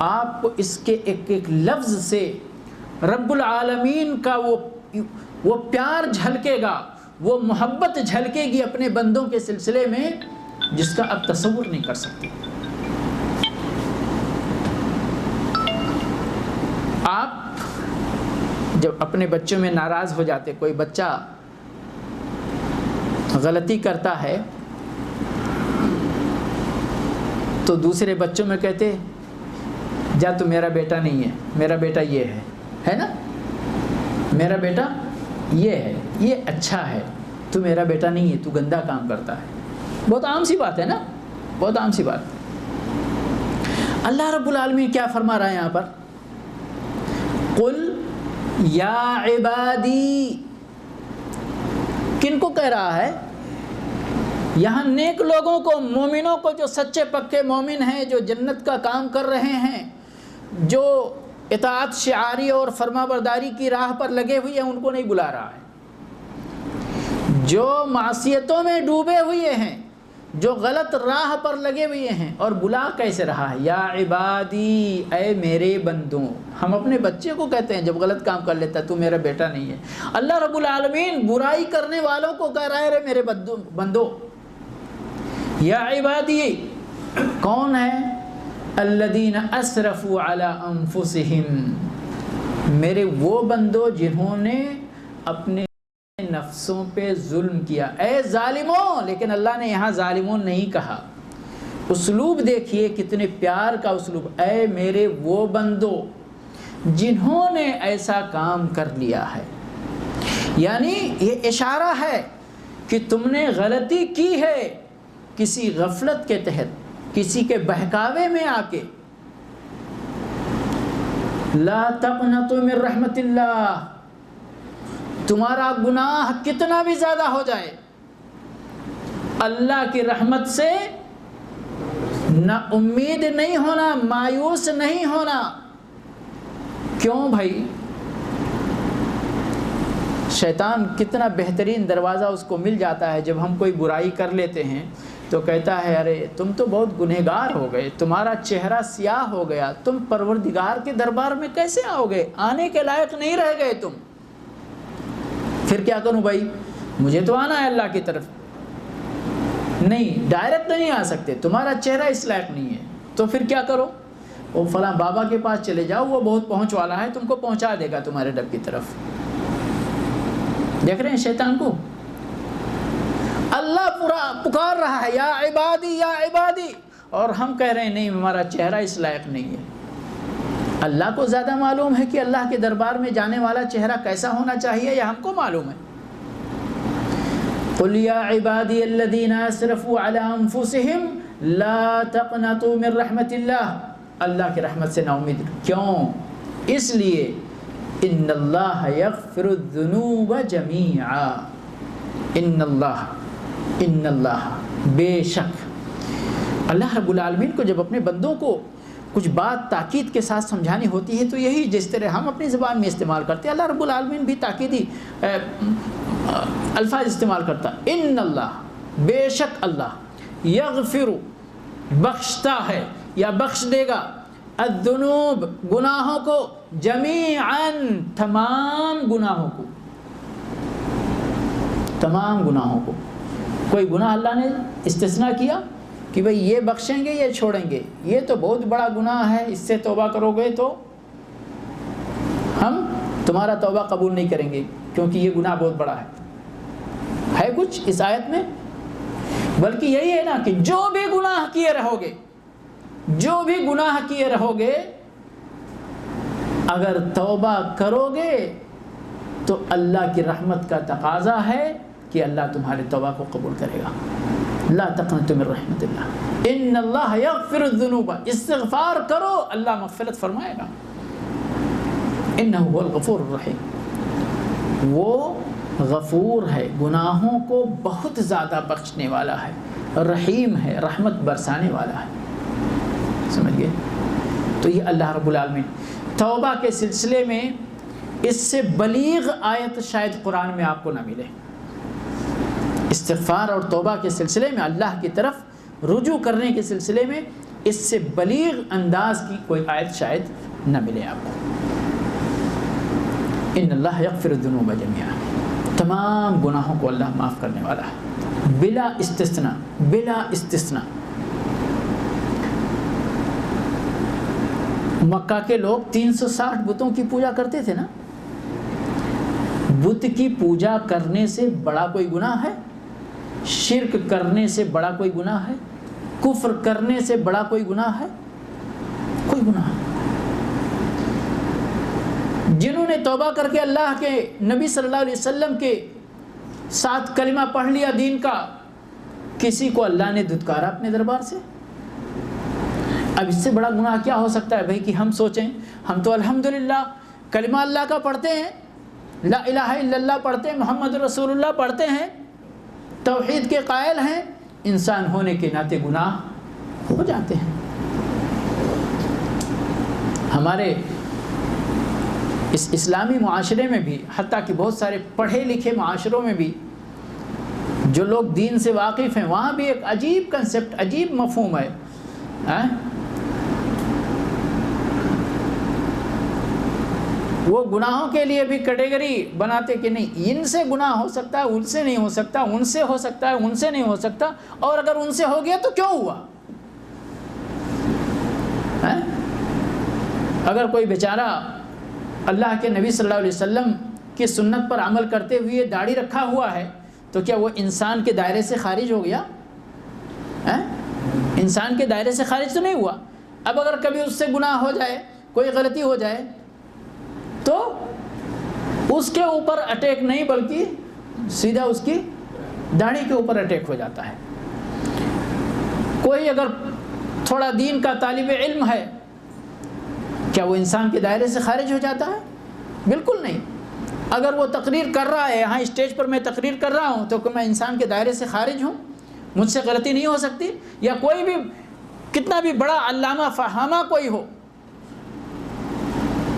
آپ کو اس کے ایک ایک لفظ سے رب العالمین کا وہ پیار جھلکے گا، وہ محبت جھلکے گی اپنے بندوں کے سلسلے میں، جس کا آپ تصور نہیں کر سکتے۔ آپ جب اپنے بچوں میں ناراض ہو جاتے، کوئی بچہ غلطی کرتا ہے تو دوسرے بچوں میں کہتے جا تو میرا بیٹا نہیں ہے، میرا بیٹا یہ ہے نا، میرا بیٹا یہ ہے، یہ اچھا ہے، تو میرا بیٹا نہیں ہے، تو گندا کام کرتا ہے۔ بہت عام سی بات ہے نا، بہت عام سی بات۔ اللہ رب العالمین کیا فرما رہا ہے یہاں پر؟ قل یا عبادی، کن کو کہہ رہا ہے؟ یہاں نیک لوگوں کو، مومنوں کو، جو سچے پکے مومن ہیں، جو جنت کا کام کر رہے ہیں، جو اطاعت شعاری اور فرما برداری کی راہ پر لگے ہوئے ہیں، ان کو نہیں بلا رہا ہے۔ جو معصیتوں میں ڈوبے ہوئے ہیں، جو غلط راہ پر لگے ہوئے ہیں، اور بلا کیسے رہا ہے؟ یا عبادی، اے میرے بندوں۔ ہم اپنے بچے کو کہتے ہیں جب غلط کام کر لیتا ہے تو میرا بیٹا نہیں ہے۔ اللہ رب العالمین برائی کرنے والوں کو کہہ رہا ہے میرے بندوں۔ یا عبادی کون ہے؟ الذین اسرفوا علی انفسہم، میرے وہ بندو جنہوں نے اپنے نفسوں پہ ظلم کیا۔ اے ظالموں، لیکن اللہ نے یہاں ظالمون نہیں کہا۔ اسلوب دیکھیے کتنے پیار کا اسلوب، اے میرے وہ بندو جنہوں نے ایسا کام کر لیا ہے۔ یعنی یہ اشارہ ہے کہ تم نے غلطی کی ہے، کسی غفلت کے تحت، کسی کے بہکاوے میں آ کے۔ لا تقنطوا من رحمت اللہ، تمہارا گناہ کتنا بھی زیادہ ہو جائے، اللہ کی رحمت سے نہ امید نہیں ہونا، مایوس نہیں ہونا۔ کیوں بھائی؟ شیطان کتنا بہترین دروازہ اس کو مل جاتا ہے، جب ہم کوئی برائی کر لیتے ہیں تو کہتا ہے ارے تم تو بہت گنہگار ہو گئے، تمہارا چہرہ سیاہ ہو گیا، تم پروردگار کے دربار میں کیسے آؤ گے، آنے کے لائق نہیں رہ گئے تم۔ پھر کیا کروں بھائی؟ مجھے تو آنا ہے اللہ کی طرف، نہیں ڈائریکٹ نہیں آ سکتے، تمہارا چہرہ اس لائق نہیں ہے، تو پھر کیا کرو؟ وہ فلاں بابا کے پاس چلے جاؤ، وہ بہت پہنچ والا ہے، تم کو پہنچا دے گا تمہارے رب کی طرف۔ دیکھ رہے ہیں شیطان کو؟ اللہ پورا پکار رہا ہے یا عبادی یا عبادی، اور ہم کہہ رہے ہیں نہیں ہمارا چہرہ اس لائق نہیں ہے۔ اللہ کو زیادہ معلوم ہے کہ اللہ کے دربار میں جانے والا چہرہ کیسا ہونا چاہیے، یا ہم کو معلوم ہے؟ قل یا عبادی الذین اسرفوا علی انفسہم لا تقنطوا من رحمت اللہ، اللہ کی رحمت سے نا امید۔ کیوں؟ اس لیے ان اللہ یغفر الذنوب جمیعا، ان اللہ بے شک اللہ رب العالمین کو جب اپنے بندوں کو کچھ بات تاکید کے ساتھ سمجھانی ہوتی ہے تو یہی جس طرح ہم اپنی زبان میں استعمال کرتے ہیں، اللہ رب العالمین بھی تاکیدی الفاظ استعمال کرتا۔ ان اللہ، بے شک اللہ، یغفر، بخشتا ہے یا بخش دے گا، الذنوب، گناہوں کو، جمیعاً، تمام گناہوں کو، تمام گناہوں کو. کوئی گناہ اللہ نے استثناء کیا کہ بھئی یہ بخشیں گے یہ چھوڑیں گے, یہ تو بہت بڑا گناہ ہے, اس سے توبہ کرو گے تو ہم تمہارا توبہ قبول نہیں کریں گے کیونکہ یہ گناہ بہت بڑا ہے کچھ اس آیت میں؟ بلکہ یہی ہے نا کہ جو بھی گناہ کیے رہو گے اگر توبہ کرو گے تو اللہ کی رحمت کا تقاضا ہے کہ اللہ تمہارے توبہ کو قبول کرے گا. لا تقنطوا من رحمت اللہ ان اللہ یغفر الذنوب, استغفار کرو اللہ مغفرت فرمائے گا. انہ هو الغفور الرحیم, وہ غفور ہے, گناہوں کو بہت زیادہ بخشنے والا ہے, رحیم ہے, رحمت برسانے والا ہے. سمجھ گئے؟ تو یہ اللہ رب العالمین توبہ کے سلسلے میں اس سے بلیغ آیت شاید قرآن میں آپ کو نہ ملے. استغفار اور توبہ کے سلسلے میں, اللہ کی طرف رجوع کرنے کے سلسلے میں اس سے بلیغ انداز کی کوئی آیت شاید نہ ملے آپ کو. ان اللہ یغفر الذنوب جميعا, تمام گناہوں کو اللہ معاف کرنے والا ہے بلا استثناء. مکہ کے لوگ 360 بتوں کی پوجا کرتے تھے نا. بت کی پوجا کرنے سے بڑا کوئی گناہ ہے؟ شرک کرنے سے بڑا کوئی گناہ ہے؟ کفر کرنے سے بڑا کوئی گناہ ہے؟ کوئی گناہ. جنہوں نے توبہ کر کے اللہ کے نبی صلی اللہ علیہ وسلم کے ساتھ کلمہ پڑھ لیا دین کا, کسی کو اللہ نے دھتکارا اپنے دربار سے. اب اس سے بڑا گناہ کیا ہو سکتا ہے بھائی کہ ہم سوچیں ہم تو الحمدللہ کلمہ اللہ کا پڑھتے ہیں, لا الہ الا اللہ پڑھتے ہیں, محمد رسول اللہ پڑھتے ہیں, توحید کے قائل ہیں, انسان ہونے کے ناطے گناہ ہو جاتے ہیں. ہمارے اس اسلامی معاشرے میں بھی, حتیٰ کہ بہت سارے پڑھے لکھے معاشروں میں بھی جو لوگ دین سے واقف ہیں, وہاں بھی ایک عجیب کنسپٹ, عجیب مفہوم ہے. وہ گناہوں کے لیے بھی کیٹیگری بناتے کہ نہیں ان سے گناہ ہو سکتا ہے, ان سے نہیں ہو سکتا, ان سے ہو سکتا ہے, ان سے نہیں ہو سکتا, اور اگر ان سے ہو گیا تو کیوں ہوا؟ اگر کوئی بیچارہ اللہ کے نبی صلی اللہ علیہ وسلم کی سنت پر عمل کرتے ہوئے داڑھی رکھا ہوا ہے تو کیا وہ انسان کے دائرے سے خارج ہو گیا؟ انسان کے دائرے سے خارج تو نہیں ہوا. اب اگر کبھی اس سے گناہ ہو جائے, کوئی غلطی ہو جائے, تو اس کے اوپر اٹیک نہیں بلکہ سیدھا اس کی داڑھی کے اوپر اٹیک ہو جاتا ہے. کوئی اگر تھوڑا دین کا طالب علم ہے, کیا وہ انسان کے دائرے سے خارج ہو جاتا ہے؟ بالکل نہیں. اگر وہ تقریر کر رہا ہے, یہاں اسٹیج پر میں تقریر کر رہا ہوں, تو کہ میں انسان کے دائرے سے خارج ہوں؟ مجھ سے غلطی نہیں ہو سکتی؟ یا کوئی بھی کتنا بھی بڑا علامہ فہامہ کوئی ہو,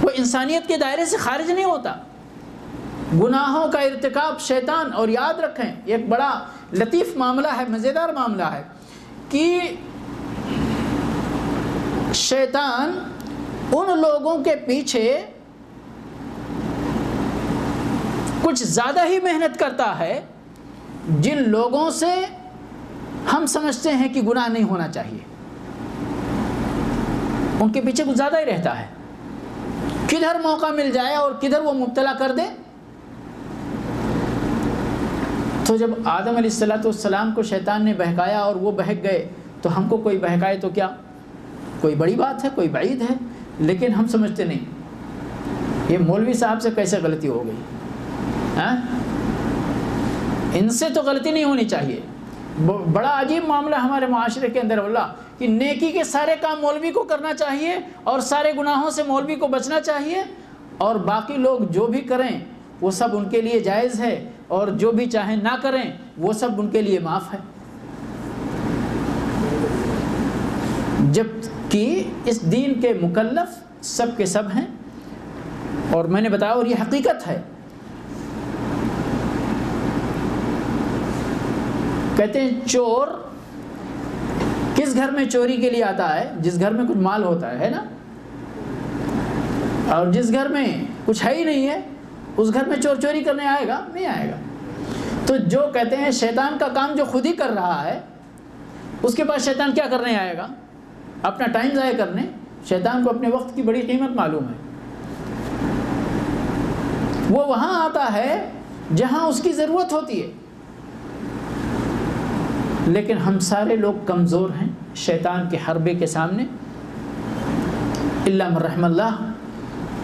وہ انسانیت کے دائرے سے خارج نہیں ہوتا. گناہوں کا ارتکاب شیطان, اور یاد رکھیں ایک بڑا لطیف معاملہ ہے, مزیدار معاملہ ہے کہ شیطان ان لوگوں کے پیچھے کچھ زیادہ ہی محنت کرتا ہے جن لوگوں سے ہم سمجھتے ہیں کہ گناہ نہیں ہونا چاہیے. ان کے پیچھے کچھ زیادہ ہی رہتا ہے, کدھر موقع مل جائے اور کدھر وہ مبتلا کر دے. تو جب آدم علیہ السلام کو شیطان نے بہکایا اور وہ بہک گئے, تو ہم کو کوئی بہکائے تو کیا کوئی بڑی بات ہے, کوئی بعید ہے, لیکن ہم سمجھتے نہیں یہ مولوی صاحب سے کیسے غلطی ہو گئی, ان سے تو غلطی نہیں ہونی چاہیے. بڑا عجیب معاملہ ہمارے معاشرے کے اندر واللہ کہ نیکی کے سارے کام مولوی کو کرنا چاہیے اور سارے گناہوں سے مولوی کو بچنا چاہیے, اور باقی لوگ جو بھی کریں وہ سب ان کے لیے جائز ہے, اور جو بھی چاہیں نہ کریں وہ سب ان کے لیے معاف ہے. جب کہ اس دین کے مکلف سب کے سب ہیں, اور میں نے بتایا اور یہ حقیقت ہے. کہتے ہیں چور کس گھر میں چوری کے لیے آتا ہے؟ جس گھر میں کچھ مال ہوتا ہے نا, اور جس گھر میں کچھ ہے ہی نہیں ہے اس گھر میں چور چوری کرنے آئے گا؟ نہیں آئے گا. تو جو کہتے ہیں شیطان کا کام جو خود ہی کر رہا ہے، اس کے پاس شیطان کیا کرنے آئے گا؟ اپنا ٹائم ضائع کرنے۔ شیطان کو اپنے وقت کی بڑی قیمت معلوم ہے، وہ وہاں آتا ہے جہاں اس کی ضرورت ہوتی ہے۔ لیکن ہم سارے لوگ کمزور ہیں شیطان کے حربے کے سامنے، الا من رحم اللہ۔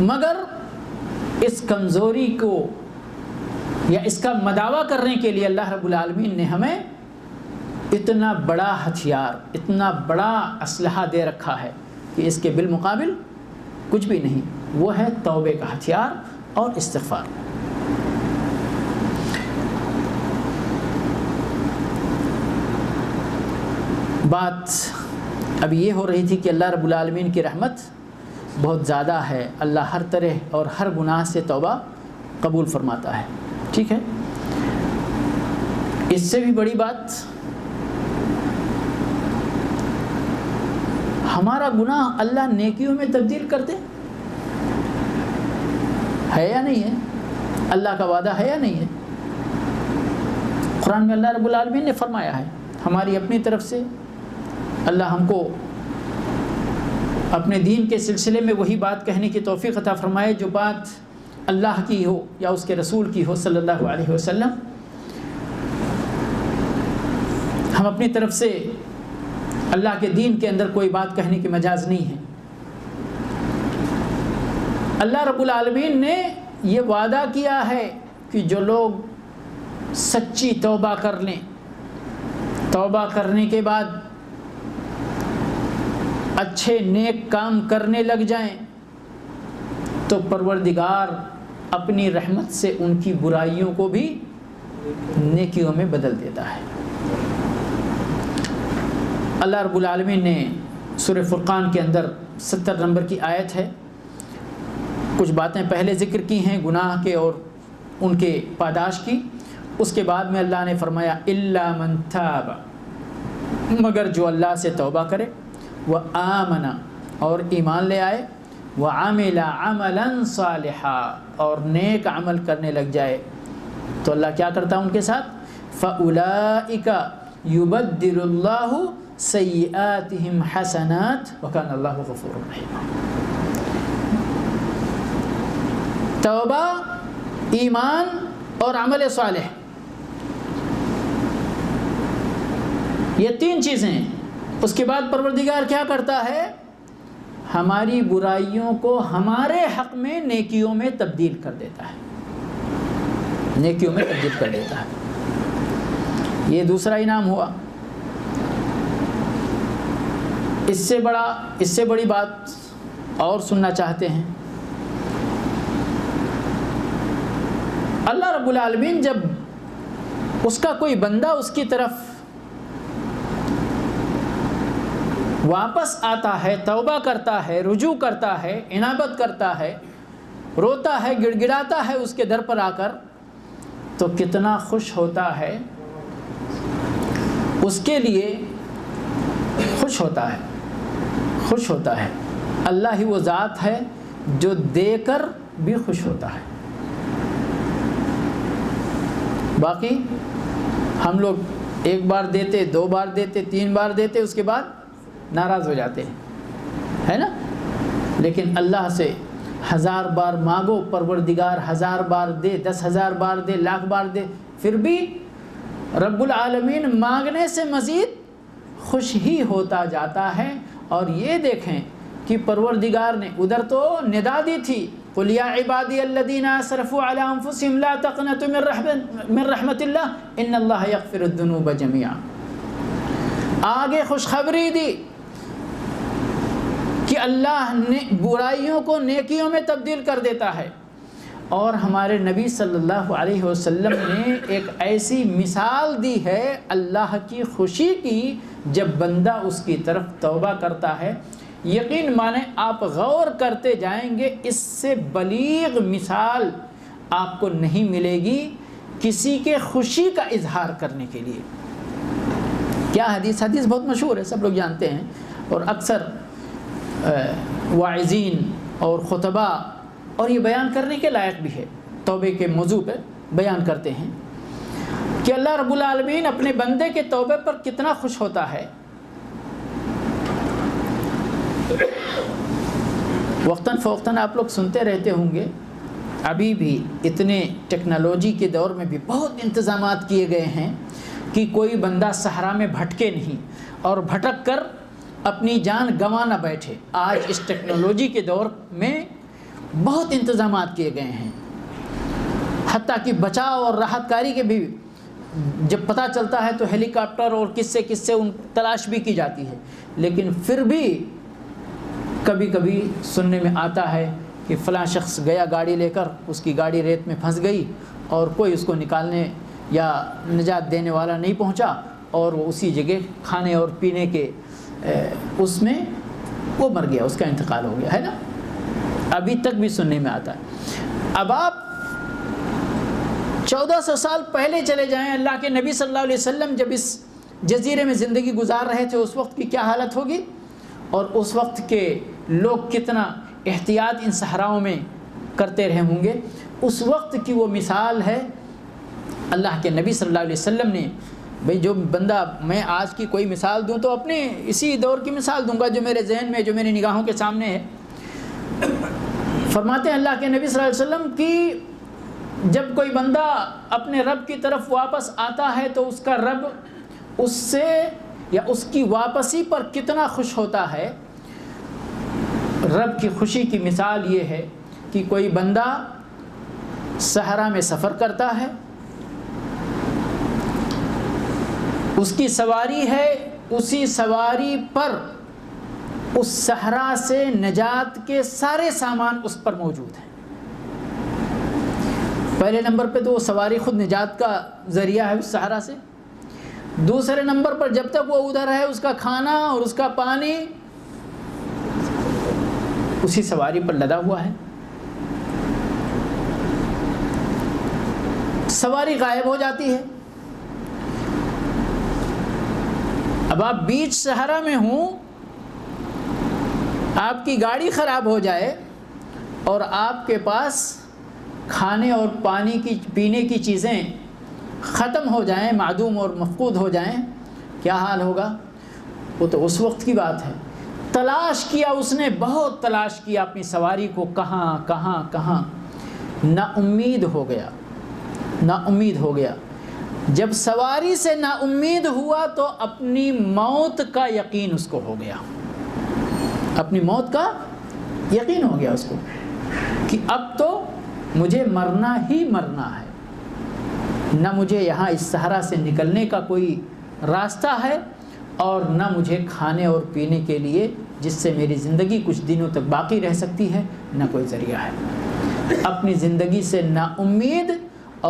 مگر اس کمزوری کو یا اس کا مداوع کرنے کے لیے اللہ رب العالمین نے ہمیں اتنا بڑا ہتھیار، اتنا بڑا اسلحہ دے رکھا ہے کہ اس کے بالمقابل کچھ بھی نہیں، وہ ہے توبے کا ہتھیار اور استغفار۔ بات اب یہ ہو رہی تھی کہ اللہ رب العالمین کی رحمت بہت زیادہ ہے، اللہ ہر طرح اور ہر گناہ سے توبہ قبول فرماتا ہے، ٹھیک ہے۔ اس سے بھی بڑی بات، ہمارا گناہ اللہ نیکیوں میں تبدیل کر دے، ہے یا نہیں ہے؟ اللہ کا وعدہ ہے یا نہیں ہے؟ قرآن میں اللہ رب العالمین نے فرمایا ہے، ہماری اپنی طرف سے اللہ ہم کو اپنے دین کے سلسلے میں وہی بات کہنے کی توفیق عطا فرمائے جو بات اللہ کی ہو یا اس کے رسول کی ہو صلی اللہ علیہ وسلم۔ ہم اپنی طرف سے اللہ کے دین کے اندر کوئی بات کہنے کی مجاز نہیں ہے۔ اللہ رب العالمین نے یہ وعدہ کیا ہے کہ جو لوگ سچی توبہ کر لیں، توبہ کرنے کے بعد اچھے نیک کام کرنے لگ جائیں تو پروردگار اپنی رحمت سے ان کی برائیوں کو بھی نیکیوں میں بدل دیتا ہے۔ اللہ رب العالمین نے سورہ فرقان کے اندر 70 نمبر کی آیت ہے، کچھ باتیں پہلے ذکر کی ہیں گناہ کے اور ان کے پاداش کی، اس کے بعد میں اللہ نے فرمایا الا من تاب، مگر جو اللہ سے توبہ کرے، وآمن اور ایمان لے آئے، وعمل عملا صالحا اور نیک عمل کرنے لگ جائے، تو اللہ کیا کرتا ہے ان کے ساتھ؟ فاولئک یبدل اللہ سیئاتہم حسنات وکان اللہ غفور رحیم۔ توبہ، ایمان اور عمل صالح، یہ تین چیزیں ہیں۔ اس کے بعد پروردگار کیا کرتا ہے؟ ہماری برائیوں کو ہمارے حق میں نیکیوں میں تبدیل کر دیتا ہے، نیکیوں میں تبدیل کر دیتا ہے۔ یہ دوسرا انعام ہوا۔ اس سے بڑی بات اور سننا چاہتے ہیں؟ اللہ رب العالمین جب اس کا کوئی بندہ اس کی طرف واپس آتا ہے، توبہ کرتا ہے، رجوع کرتا ہے، انابت کرتا ہے، روتا ہے، گڑ گڑاتا ہے اس کے در پر آ کر، تو کتنا خوش ہوتا ہے، اس کے لیے خوش ہوتا ہے، خوش ہوتا ہے۔ اللہ ہی وہ ذات ہے جو دے کر بھی خوش ہوتا ہے۔ باقی ہم لوگ ایک بار دیتے، دو بار دیتے، تین بار دیتے، اس کے بعد ناراض ہو جاتے ہیں، ہے نا؟ لیکن اللہ سے 1000 بار مانگو، پروردگار 1000 بار دے، 10,000 بار دے، لاکھ بار دے، پھر بھی رب العالمین مانگنے سے مزید خوش ہی ہوتا جاتا ہے۔ اور یہ دیکھیں کہ پروردگار نے ادھر تو ندا دی تھی، قل یا عبادی الذین اسرفوا علی انفسہم لا تقنطوا من رحمت اللہ ان اللہ یغفر الذنوب جميعا، آگے خوشخبری دی کہ اللہ نے برائیوں کو نیکیوں میں تبدیل کر دیتا ہے۔ اور ہمارے نبی صلی اللہ علیہ وسلم نے ایک ایسی مثال دی ہے اللہ کی خوشی کی، جب بندہ اس کی طرف توبہ کرتا ہے۔ یقین مانیں آپ غور کرتے جائیں گے، اس سے بلیغ مثال آپ کو نہیں ملے گی کسی کے خوشی کا اظہار کرنے کے لیے۔ کیا حدیث بہت مشہور ہے، سب لوگ جانتے ہیں، اور اکثر واعظین اور خطبہ اور یہ بیان کرنے کے لائق بھی ہے، توبے کے موضوع پہ بیان کرتے ہیں۔ کہ اللہ رب العالمین اپنے بندے کے توبے پر کتنا خوش ہوتا ہے۔ وقتاً فوقتاً آپ لوگ سنتے رہتے ہوں گے، ابھی بھی اتنے ٹیکنالوجی کے دور میں بھی بہت انتظامات کیے گئے ہیں کہ کوئی بندہ صحرا میں بھٹکے نہیں اور بھٹک کر اپنی جان گنوا نہ بیٹھے۔ آج اس ٹیکنالوجی کے دور میں بہت انتظامات کیے گئے ہیں، حتیٰ کہ بچاؤ اور راحت کاری کے بھی جب پتہ چلتا ہے تو ہیلی کاپٹر اور کس سے ان تلاش بھی کی جاتی ہے، لیکن پھر بھی کبھی کبھی سننے میں آتا ہے کہ فلاں شخص گیا گاڑی لے کر، اس کی گاڑی ریت میں پھنس گئی اور کوئی اس کو نکالنے یا نجات دینے والا نہیں پہنچا، اور وہ اسی جگہ کھانے اور پینے کے اس میں وہ مر گیا، اس کا انتقال ہو گیا، ہے نا؟ ابھی تک بھی سننے میں آتا ہے۔ اب آپ 1400 سال پہلے چلے جائیں، اللہ کے نبی صلی اللہ علیہ وسلم جب اس جزیرے میں زندگی گزار رہے تھے، اس وقت کی کیا حالت ہوگی، اور اس وقت کے لوگ کتنا احتیاط ان صحراؤں میں کرتے رہے ہوں گے۔ اس وقت کی وہ مثال ہے اللہ کے نبی صلی اللہ علیہ وسلم نے۔ بھئی جو بندہ، میں آج کی کوئی مثال دوں تو اپنے اسی دور کی مثال دوں گا جو میرے ذہن میں، جو میری نگاہوں کے سامنے ہے۔ فرماتے ہیں اللہ کے نبی صلی اللہ علیہ وسلم کہ جب کوئی بندہ اپنے رب کی طرف واپس آتا ہے تو اس کا رب اس سے یا اس کی واپسی پر کتنا خوش ہوتا ہے۔ رب کی خوشی کی مثال یہ ہے کہ کوئی بندہ صحرا میں سفر کرتا ہے، اس کی سواری ہے، اسی سواری پر اس صحرا سے نجات کے سارے سامان اس پر موجود ہیں۔ پہلے نمبر پہ تو وہ سواری خود نجات کا ذریعہ ہے اس صحرا سے، دوسرے نمبر پر جب تک وہ ادھر ہے اس کا کھانا اور اس کا پانی اسی سواری پر لدا ہوا ہے۔ سواری غائب ہو جاتی ہے، اب آپ بیچ صحرا میں ہوں، آپ کی گاڑی خراب ہو جائے اور آپ کے پاس کھانے اور پانی کی پینے کی چیزیں ختم ہو جائیں، معدوم اور مفقود ہو جائیں، کیا حال ہوگا؟ وہ تو اس وقت کی بات ہے۔ تلاش کیا اس نے، بہت تلاش کیا اپنی سواری کو، کہاں کہاں کہاں، نا امید ہو گیا، نا امید ہو گیا۔ جب سواری سے نا امید ہوا تو اپنی موت کا یقین اس کو ہو گیا، اپنی موت کا یقین ہو گیا اس کو کہ اب تو مجھے مرنا ہی مرنا ہے، نہ مجھے یہاں اس صحرا سے نکلنے کا کوئی راستہ ہے اور نہ مجھے کھانے اور پینے کے لیے جس سے میری زندگی کچھ دنوں تک باقی رہ سکتی ہے نہ کوئی ذریعہ ہے۔ اپنی زندگی سے نا امید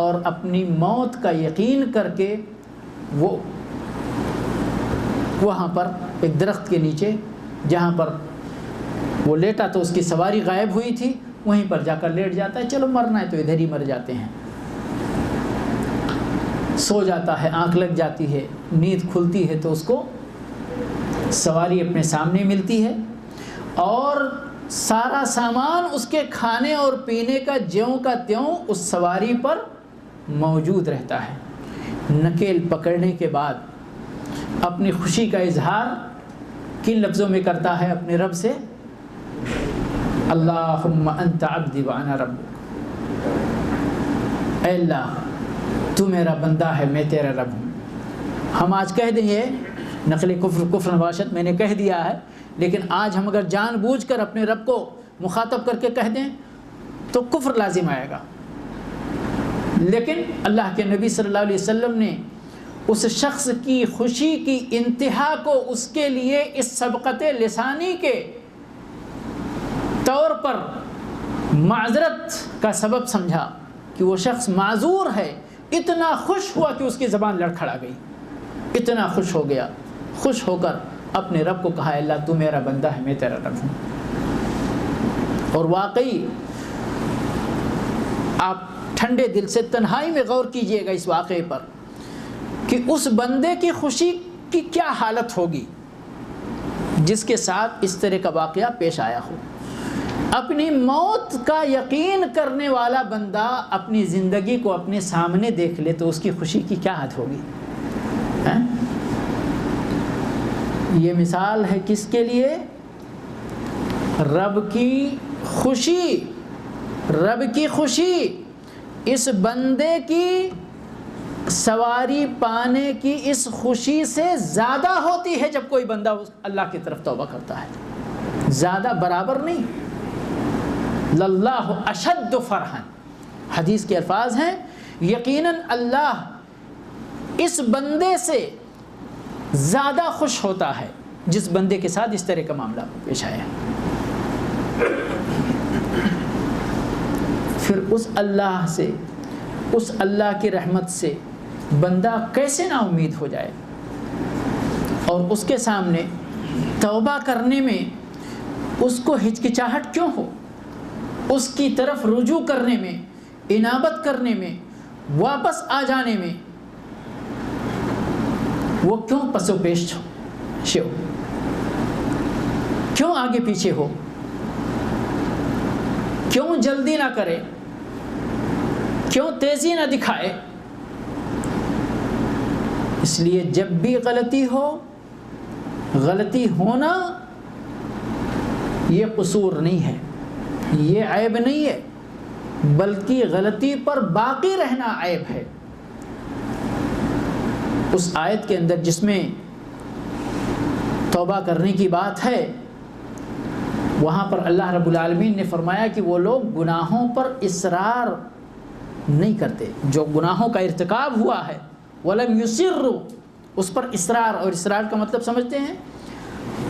اور اپنی موت کا یقین کر کے وہ وہاں پر ایک درخت کے نیچے جہاں پر وہ لیٹا تو اس کی سواری غائب ہوئی تھی وہیں پر جا کر لیٹ جاتا ہے، چلو مرنا ہے تو ادھر ہی مر جاتے ہیں۔ سو جاتا ہے، آنکھ لگ جاتی ہے، نیند کھلتی ہے تو اس کو سواری اپنے سامنے ملتی ہے اور سارا سامان اس کے کھانے اور پینے کا جیوں کا تیوں اس سواری پر موجود رہتا ہے۔ نکیل پکڑنے کے بعد اپنی خوشی کا اظہار کن لفظوں میں کرتا ہے اپنے رب سے؟ اللہم انت عبدی وانا ربک، اے اللہ تو میرا بندہ ہے، میں تیرا رب ہوں۔ ہم آج کہہ دیں یہ نقل کفر نباشت میں نے کہہ دیا ہے، لیکن آج ہم اگر جان بوجھ کر اپنے رب کو مخاطب کر کے کہہ دیں تو کفر لازم آئے گا۔ لیکن اللہ کے نبی صلی اللہ علیہ وسلم نے اس شخص کی خوشی کی انتہا کو اس کے لیے اس سبقت لسانی کے طور پر معذرت کا سبب سمجھا کہ وہ شخص معذور ہے۔ اتنا خوش ہوا کہ اس کی زبان لڑکھڑا گئی، اتنا خوش ہو گیا، خوش ہو کر اپنے رب کو کہا اللہ تو میرا بندہ ہے، میں تیرا رب ہوں۔ اور واقعی آپ ٹھنڈے دل سے تنہائی میں غور کیجئے گا اس واقعے پر کہ اس بندے کی خوشی کی کیا حالت ہوگی جس کے ساتھ اس طرح کا واقعہ پیش آیا ہو۔ اپنی موت کا یقین کرنے والا بندہ اپنی زندگی کو اپنے سامنے دیکھ لے تو اس کی خوشی کی کیا حد ہوگی؟ یہ مثال ہے کس کے لیے؟ رب کی خوشی، رب کی خوشی اس بندے کی سواری پانے کی اس خوشی سے زیادہ ہوتی ہے جب کوئی بندہ اللہ کی طرف توبہ کرتا ہے، زیادہ برابر نہیں۔ للہ اشد فرحن، حدیث کے الفاظ ہیں، یقیناً اللہ اس بندے سے زیادہ خوش ہوتا ہے جس بندے کے ساتھ اس طرح کا معاملہ پیش آیا۔ پھر اس اللہ سے، اس اللہ کی رحمت سے بندہ کیسے نا امید ہو جائے اور اس کے سامنے توبہ کرنے میں اس کو ہچکچاہٹ کیوں ہو، اس کی طرف رجوع کرنے میں، انابت کرنے میں، واپس آ جانے میں وہ کیوں پس و پیش ہو، کیوں آگے پیچھے ہو، کیوں جلدی نہ کرے، کیوں تیزی نہ دکھائے؟ اس لیے جب بھی غلطی ہو، غلطی ہونا یہ قصور نہیں ہے، یہ عیب نہیں ہے، بلکہ غلطی پر باقی رہنا عیب ہے۔ اس آیت کے اندر جس میں توبہ کرنے کی بات ہے، وہاں پر اللہ رب العالمین نے فرمایا کہ وہ لوگ گناہوں پر اصرار نہیں کرتے، جو گناہوں کا ارتکاب ہوا ہے، وَلَمْ يُصِرُّوا، اس پر اصرار، اور اصرار کا مطلب سمجھتے ہیں؟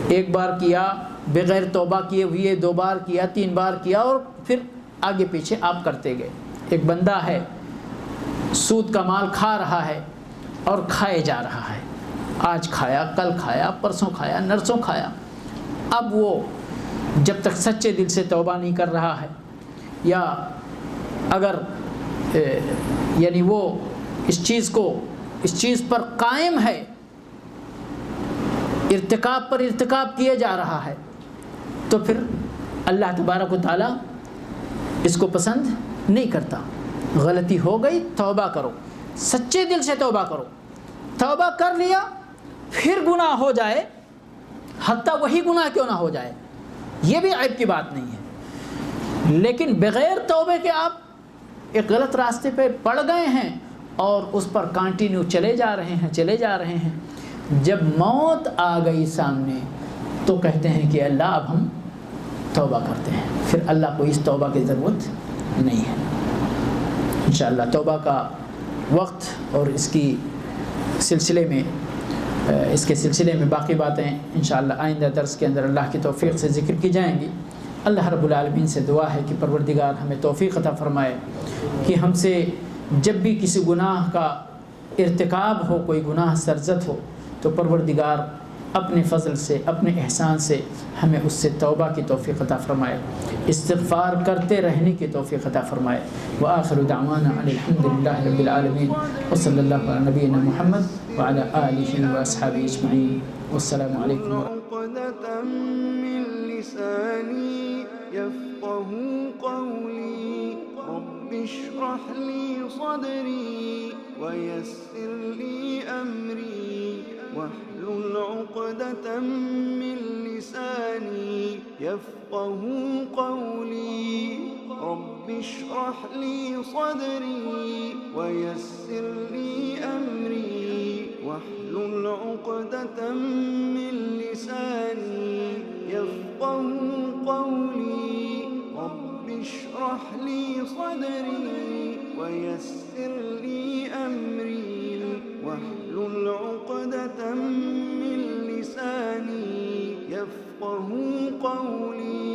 ایک بار کیا بغیر توبہ کیے ہوئے، 2 بار کیا، 3 بار کیا، اور پھر آگے پیچھے آپ کرتے گئے۔ ایک بندہ ہے سود کا مال کھا رہا ہے اور کھائے جا رہا ہے، آج کھایا، کل کھایا، پرسوں کھایا، نرسوں کھایا، اب وہ جب تک سچے دل سے توبہ نہیں کر رہا ہے، یا اگر یعنی وہ اس چیز پر قائم ہے، ارتکاب پر ارتکاب کیے جا رہا ہے، تو پھر اللہ تبارک و تعالیٰ اس کو پسند نہیں کرتا۔ غلطی ہو گئی، توبہ کرو، سچے دل سے توبہ کرو، توبہ کر لیا، پھر گناہ ہو جائے، حتیٰ وہی گناہ کیوں نہ ہو جائے، یہ بھی عیب کی بات نہیں ہے، لیکن بغیر توبے کے آپ ایک غلط راستے پہ پڑ گئے ہیں اور اس پر کنٹینیو چلے جا رہے ہیں، جب موت آ گئی سامنے تو کہتے ہیں کہ اللہ اب ہم توبہ کرتے ہیں، پھر اللہ کو اس توبہ کی ضرورت نہیں ہے۔ انشاءاللہ توبہ کا وقت اور اس کے سلسلے میں باقی باتیں انشاءاللہ آئندہ درس کے اندر اللہ کی توفیق سے ذکر کی جائیں گی۔ اللہ رب العالمین سے دعا ہے کہ پروردگار ہمیں توفیق عطا فرمائے کہ ہم سے جب بھی کسی گناہ کا ارتکاب ہو، کوئی گناہ سرزد ہو، تو پروردگار اپنے فضل سے، اپنے احسان سے ہمیں اس سے توبہ کی توفیق عطا فرمائے، استغفار کرتے رہنے کی توفیق عطا فرمائے۔ وآخر دعوانا ان الحمدللہ رب العالمین، وصلی اللہ علی نبینا محمد وعلی آلہ واصحابہ اجمعین، والسلام علیکم عقدة من لساني يفقهوا قولي رب اشرح لي صدري ويسر لي أمري واحلل عقدة من لساني يفقهوا قولي رب اشرح لي صدري ويسر لي أمري واحلل عقدة من لساني يفقهوا قولي رب اشرح لي صدري ويسر لي أمري واحلل عقدة من لساني يفقهوا قولي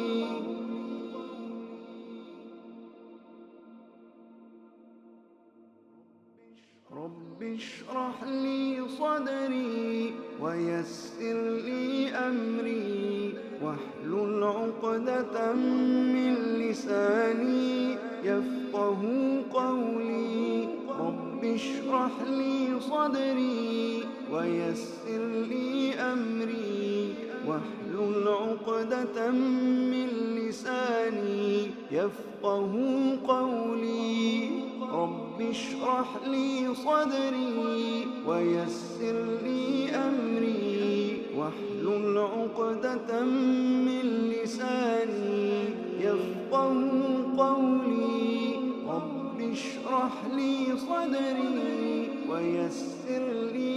رب اشرح لي صدري ويسر لي أمري واحلل عقدة من لساني يفقهوا قولي رب اشرح لي صدري ويسر لي أمري واحلل واحلل عقدة من لساني يفقه قولي رب اشرح لي صدري ويسر لي أمري واحلل عقدة من لساني يفقه قولي رب اشرح لي صدري ويسر لي